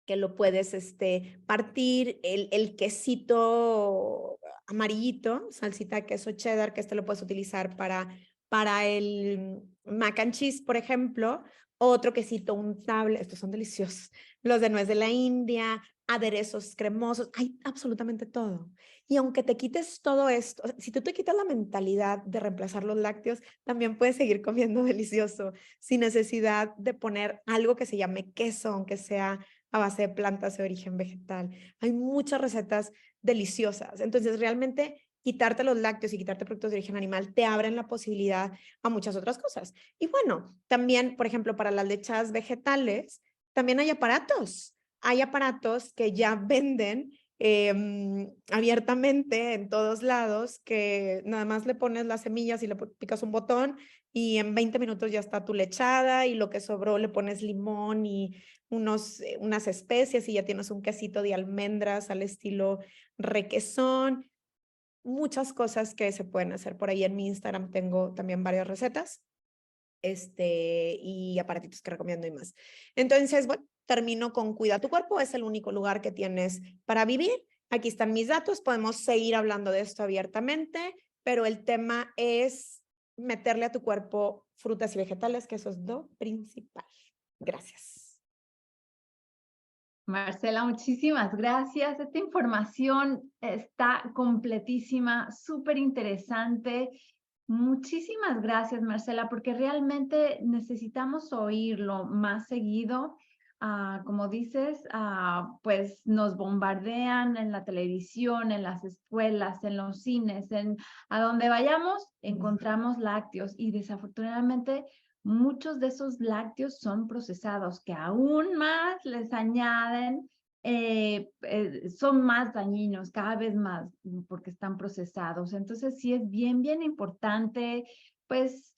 que lo puedes partir, el quesito amarillito, salsita de queso cheddar, que lo puedes utilizar para el mac and cheese, por ejemplo. Otro quesito untable, estos son deliciosos, los de nuez de la India, aderezos cremosos, hay absolutamente todo. Y aunque te quites todo esto, si tú te quitas la mentalidad de reemplazar los lácteos, también puedes seguir comiendo delicioso, sin necesidad de poner algo que se llame queso, aunque sea a base de plantas de origen vegetal. Hay muchas recetas deliciosas. Entonces, realmente quitarte los lácteos y quitarte productos de origen animal te abren la posibilidad a muchas otras cosas. Y bueno, también, por ejemplo, para las lechas vegetales, también hay aparatos. Hay aparatos que ya venden abiertamente en todos lados, que nada más le pones las semillas y le picas un botón y en 20 minutos ya está tu lechada y lo que sobró le pones limón y unas especias y ya tienes un quesito de almendras al estilo requesón. Muchas cosas que se pueden hacer por ahí. En mi Instagram tengo también varias recetas y aparatitos que recomiendo y más. Entonces, bueno, termino con Cuida tu cuerpo, es el único lugar que tienes para vivir. Aquí están mis datos, podemos seguir hablando de esto abiertamente, pero el tema es meterle a tu cuerpo frutas y vegetales, que eso es lo principal. Gracias. Marcela, muchísimas gracias. Esta información está completísima, súper interesante. Muchísimas gracias, Marcela, porque realmente necesitamos oírlo más seguido. Como dices, pues nos bombardean en la televisión, en las escuelas, en los cines, a donde vayamos, encontramos lácteos y desafortunadamente muchos de esos lácteos son procesados, que aún más les añaden, son más dañinos, cada vez más, porque están procesados. Entonces, sí es bien, bien importante, pues,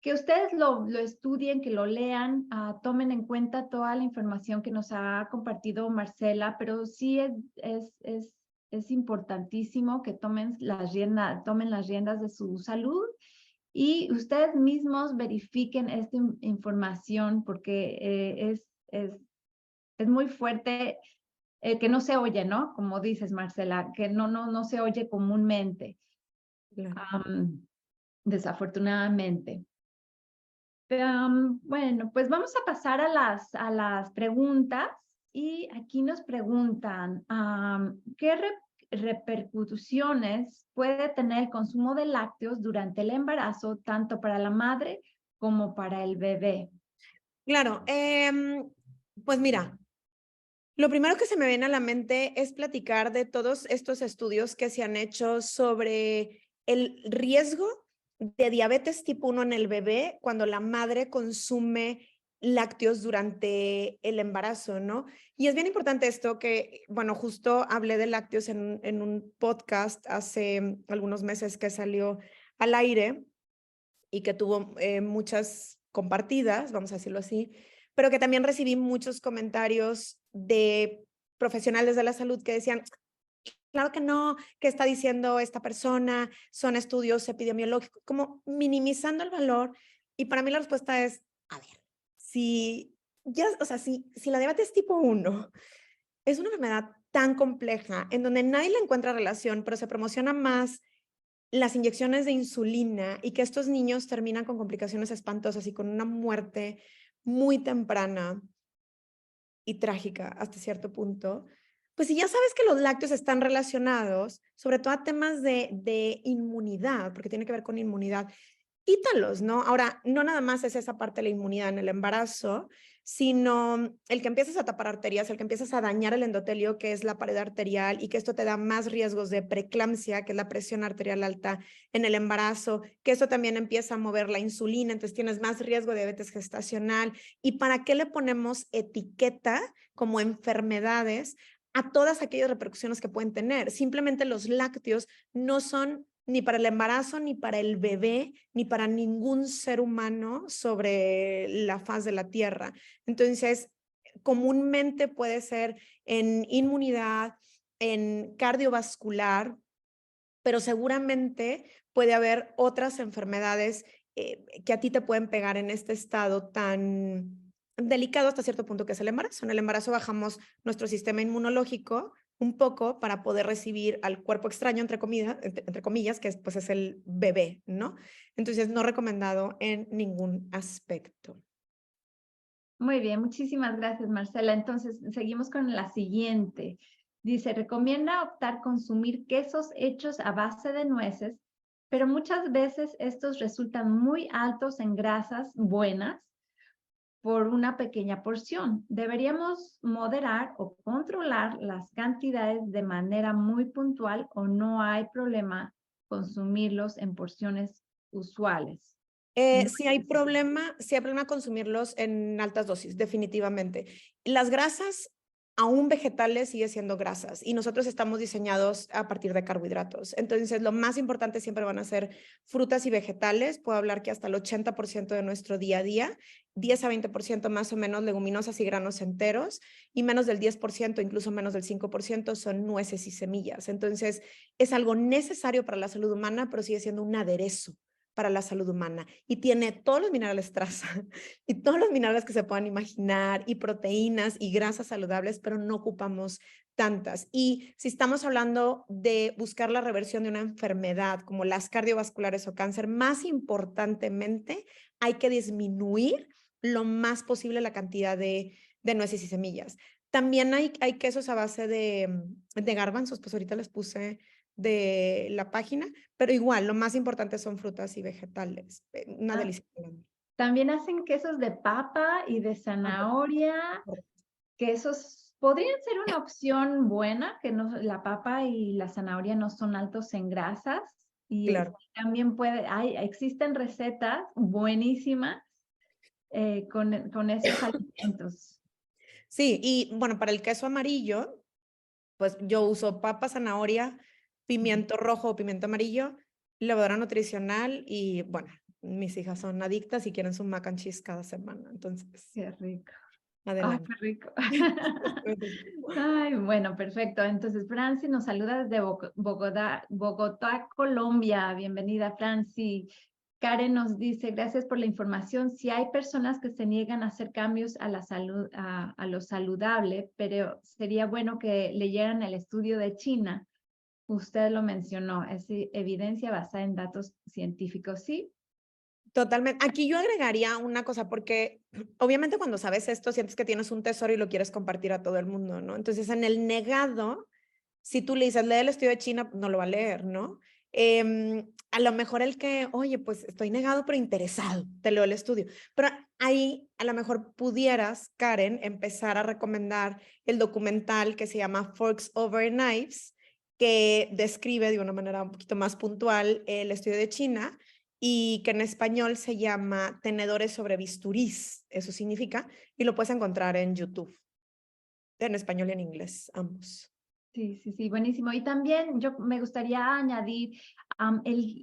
que ustedes lo estudien, que lo lean, tomen en cuenta toda la información que nos ha compartido Marcela, pero sí es importantísimo que tomen las riendas de su salud y ustedes mismos verifiquen esta información porque es muy fuerte, que no se oye, ¿no? Como dices, Marcela, que no se oye comúnmente, Claro. desafortunadamente. Bueno, pues vamos a pasar a las preguntas y aquí nos preguntan, ¿qué repercusiones puede tener el consumo de lácteos durante el embarazo, tanto para la madre como para el bebé? Claro, pues mira, lo primero que se me viene a la mente es platicar de todos estos estudios que se han hecho sobre el riesgo de diabetes tipo 1 en el bebé cuando la madre consume lácteos durante el embarazo, ¿no? Y es bien importante esto que, bueno, justo hablé de lácteos en un podcast hace algunos meses que salió al aire y que tuvo muchas compartidas, vamos a decirlo así, pero que también recibí muchos comentarios de profesionales de la salud que decían, claro que no, ¿qué está diciendo esta persona? Son estudios epidemiológicos, como minimizando el valor. Y para mí la respuesta es, a ver, si ya, o sea, si la diabetes tipo 1 es una enfermedad tan compleja en donde nadie le encuentra relación, pero se promociona más las inyecciones de insulina y que estos niños terminan con complicaciones espantosas y con una muerte muy temprana y trágica hasta cierto punto, pues si ya sabes que los lácteos están relacionados, sobre todo a temas de inmunidad, porque tiene que ver con inmunidad, quítalos, ¿no? Ahora, no nada más es esa parte de la inmunidad en el embarazo, sino el que empiezas a tapar arterias, el que empiezas a dañar el endotelio, que es la pared arterial, y que esto te da más riesgos de preeclampsia, que es la presión arterial alta en el embarazo, que esto también empieza a mover la insulina, entonces tienes más riesgo de diabetes gestacional. ¿Y para qué le ponemos etiqueta como enfermedades a todas aquellas repercusiones que pueden tener? Simplemente los lácteos no son ni para el embarazo, ni para el bebé, ni para ningún ser humano sobre la faz de la tierra. Entonces, comúnmente puede ser en inmunidad, en cardiovascular, pero seguramente puede haber otras enfermedades que a ti te pueden pegar en este estado tan delicado hasta cierto punto que es el embarazo. En el embarazo bajamos nuestro sistema inmunológico un poco para poder recibir al cuerpo extraño, entre comillas, que es, pues es el bebé, ¿no? Entonces, no recomendado en ningún aspecto. Muy bien, muchísimas gracias, Marcela. Entonces, seguimos con la siguiente. Dice, recomienda optar consumir quesos hechos a base de nueces, pero muchas veces estos resultan muy altos en grasas buenas por una pequeña porción. Deberíamos moderar o controlar las cantidades de manera muy puntual o no hay problema consumirlos en porciones usuales. Si hay problema consumirlos en altas dosis, definitivamente. Las grasas, aún vegetales, sigue siendo grasas y nosotros estamos diseñados a partir de carbohidratos. Entonces, lo más importante siempre van a ser frutas y vegetales. Puedo hablar que hasta el 80% de nuestro día a día, 10 a 20% más o menos leguminosas y granos enteros y menos del 10%, incluso menos del 5% son nueces y semillas. Entonces, es algo necesario para la salud humana, pero sigue siendo un aderezo para la salud humana y tiene todos los minerales traza y todos los minerales que se puedan imaginar y proteínas y grasas saludables, pero no ocupamos tantas. Y si estamos hablando de buscar la reversión de una enfermedad como las cardiovasculares o cáncer, más importantemente hay que disminuir lo más posible la cantidad de nueces y semillas. También hay quesos a base de garbanzos, pues ahorita les puse de la página, pero igual, lo más importante son frutas y vegetales. Una delicia. También hacen quesos de papa y de zanahoria, quesos podrían ser una opción buena, que no, la papa y la zanahoria no son altos en grasas. Y Claro. también existen recetas buenísimas con esos alimentos. Sí, y bueno, para el queso amarillo, pues yo uso papa, zanahoria, pimiento rojo o pimiento amarillo, levadura nutricional y bueno, mis hijas son adictas y quieren su mac and cheese cada semana. Entonces, Qué rico. Ay, adelante. qué rico. Ay, bueno, perfecto. Entonces, Franci nos saluda desde Bogotá, Colombia. Bienvenida, Franci. Karen nos dice, gracias por la información. Si hay personas que se niegan a hacer cambios a la salud, a lo saludable, pero sería bueno que leyeran el estudio de China. Usted lo mencionó, es evidencia basada en datos científicos, ¿sí? Totalmente. Aquí yo agregaría una cosa, porque obviamente cuando sabes esto, sientes que tienes un tesoro y lo quieres compartir a todo el mundo, ¿no? Entonces, en el negado, si tú le dices, lee el estudio de China, no lo va a leer, ¿no? A lo mejor el que, oye, pues estoy negado pero interesado, te leo el estudio. Pero ahí a lo mejor pudieras, Karen, empezar a recomendar el documental que se llama Forks Over Knives, que describe de una manera un poquito más puntual el estudio de China y que en español se llama Tenedores sobre bisturís, eso significa, y lo puedes encontrar en YouTube, en español y en inglés, ambos. Sí, sí, sí, buenísimo. Y también yo me gustaría añadir,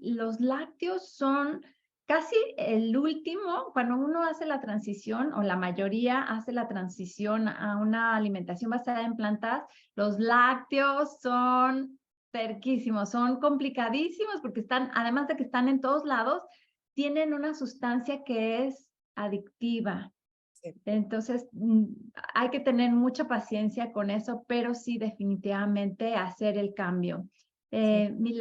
los lácteos son casi el último, cuando uno hace la transición, o la mayoría hace la transición a una alimentación basada en plantas, los lácteos son cerquísimos, son complicadísimos porque están, además de que están en todos lados, tienen una sustancia que es adictiva. Sí. Entonces, hay que tener mucha paciencia con eso, pero sí definitivamente hacer el cambio. Sí.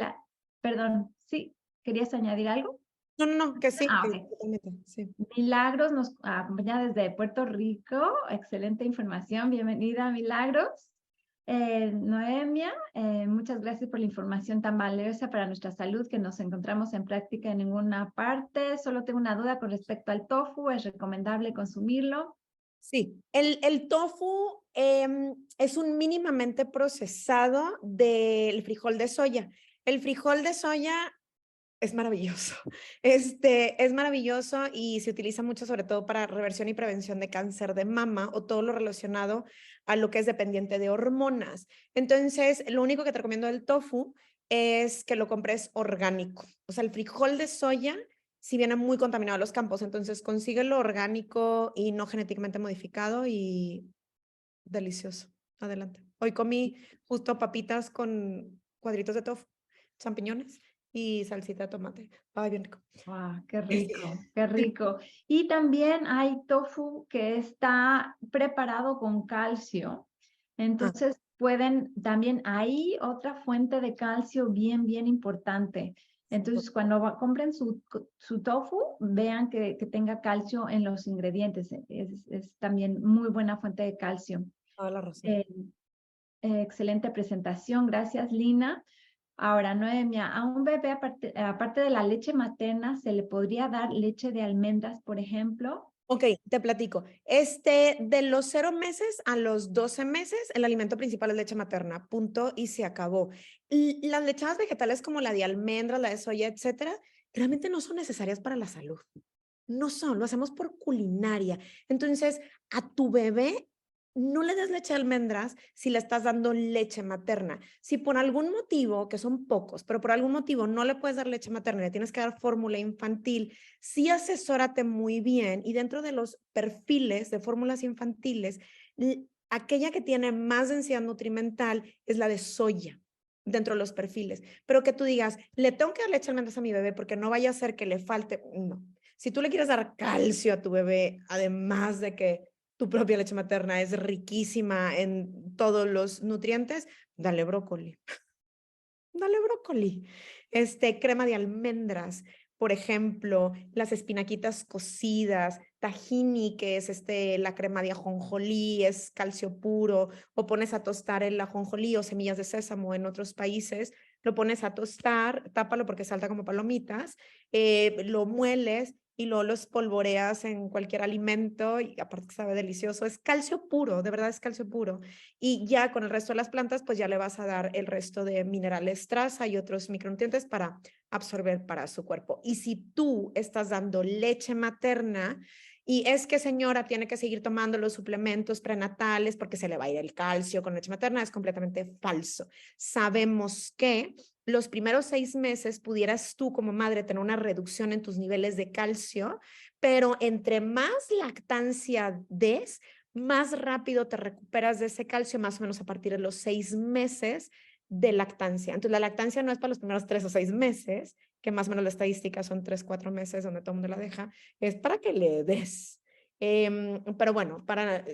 Perdón, ¿sí? ¿Querías añadir algo? No, no, no, que sí, Ah, que ok. totalmente, sí. Milagros nos acompaña desde Puerto Rico. Excelente información. Bienvenida, Milagros. Noemia, muchas gracias por la información tan valiosa para nuestra salud que nos encontramos en práctica en ninguna parte. Solo tengo una duda con respecto al tofu. ¿Es recomendable consumirlo? Sí, el tofu es un mínimamente procesado del frijol de soya. El frijol de soya es maravilloso. Es maravilloso y se utiliza mucho sobre todo para reversión y prevención de cáncer de mama o todo lo relacionado a lo que es dependiente de hormonas. Entonces, lo único que te recomiendo del tofu es que lo compres orgánico. O sea, el frijol de soya si viene muy contaminado a los campos, entonces consíguelo orgánico y no genéticamente modificado y delicioso. Adelante. Hoy comí justo papitas con cuadritos de tofu, champiñones y salsita de tomate. Ay, bien rico. ¡Wow! ¡Qué rico! ¡Qué rico! Y también hay tofu que está preparado con calcio. Ah, Entonces, pueden también, hay otra fuente de calcio bien, bien importante. Entonces, cuando compren su tofu, vean que tenga calcio en los ingredientes. Es también muy buena fuente de calcio. toda la razón. Eh, Excelente presentación. Gracias, Lina. Ahora, Noemia, a un bebé, aparte de la leche materna, ¿se le podría dar leche de almendras, por ejemplo? Ok, te platico. De los 0 meses a los 12 meses, el alimento principal es leche materna, punto, y se acabó. Y las lechadas vegetales como la de almendras, la de soya, etcétera, realmente no son necesarias para la salud. No son, lo hacemos por culinaria. Entonces, a tu bebé no le des leche de almendras si le estás dando leche materna. Si por algún motivo, que son pocos, pero por algún motivo no le puedes dar leche materna, le tienes que dar fórmula infantil, sí asesórate muy bien y dentro de los perfiles de fórmulas infantiles, aquella que tiene más densidad nutrimental es la de soya dentro de los perfiles, pero que tú digas, le tengo que dar leche de almendras a mi bebé porque no vaya a ser que le falte, no. Si tú le quieres dar calcio a tu bebé, además de que tu propia leche materna es riquísima en todos los nutrientes, dale brócoli. Dale brócoli. Crema de almendras, por ejemplo, las espinaquitas cocidas, tahini, que es la crema de ajonjolí, es calcio puro, o pones a tostar el ajonjolí o semillas de sésamo en otros países, lo pones a tostar, tápalo porque salta como palomitas, lo mueles y luego los polvoreas en cualquier alimento y aparte que sabe delicioso, es calcio puro, de verdad es calcio puro. Y ya con el resto de las plantas, pues ya le vas a dar el resto de minerales traza y otros micronutrientes para absorber para su cuerpo. Y si tú estás dando leche materna y es que señora tiene que seguir tomando los suplementos prenatales porque se le va a ir el calcio con leche materna, es completamente falso. Sabemos que los primeros 6 meses pudieras tú como madre tener una reducción en tus niveles de calcio, pero entre más lactancia des, más rápido te recuperas de ese calcio, más o menos a partir de los 6 meses de lactancia. Entonces, la lactancia no es para los primeros 3 o 6 meses, que más o menos la estadística son 3, 4 meses donde todo el mundo la deja, es para que le des. Pero bueno,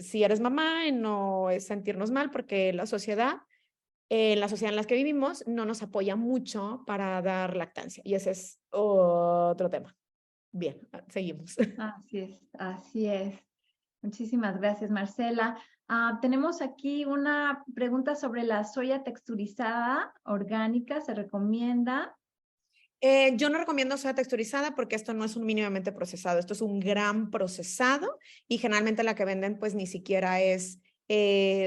si eres mamá, no es sentirnos mal porque la sociedad en la que vivimos no nos apoya mucho para dar lactancia y ese es otro tema. Bien, seguimos. Así es, así es. Muchísimas gracias, Marcela. Tenemos aquí una pregunta sobre la soya texturizada orgánica. ¿Se recomienda? Yo no recomiendo soya texturizada porque esto no es un mínimamente procesado, esto es un gran procesado y generalmente la que venden pues ni siquiera es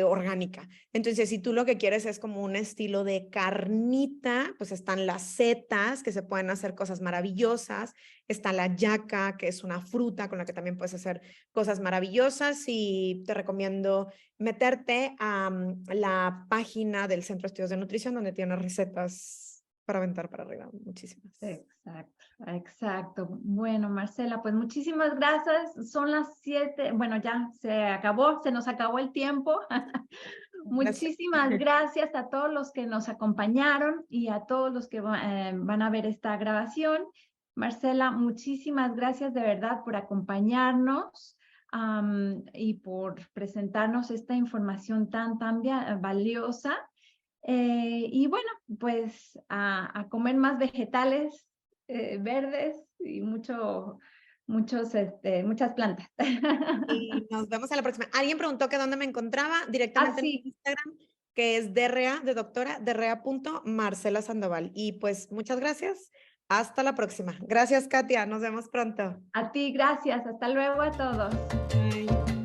orgánica. Entonces, si tú lo que quieres es como un estilo de carnita, pues están las setas que se pueden hacer cosas maravillosas, está la yaca que es una fruta con la que también puedes hacer cosas maravillosas y te recomiendo meterte a la página del Centro de Estudios de Nutrición donde tiene recetas para aventar para arriba, muchísimas. Exacto, exacto. Bueno, Marcela, pues muchísimas gracias. Son las 7, bueno, ya se nos acabó el tiempo. Muchísimas gracias a todos los que nos acompañaron y a todos los que van a ver esta grabación. Marcela, muchísimas gracias de verdad por acompañarnos y por presentarnos esta información tan valiosa. Y bueno, pues a comer más vegetales verdes y muchas plantas. Y nos vemos a la próxima. Alguien preguntó que dónde me encontraba, directamente Sí. en Instagram, que es DRA, de doctora, DRA.Marcela Sandoval. Y pues muchas gracias. Hasta la próxima. Gracias, Katia. Nos vemos pronto. A ti, gracias. Hasta luego a todos. Bye.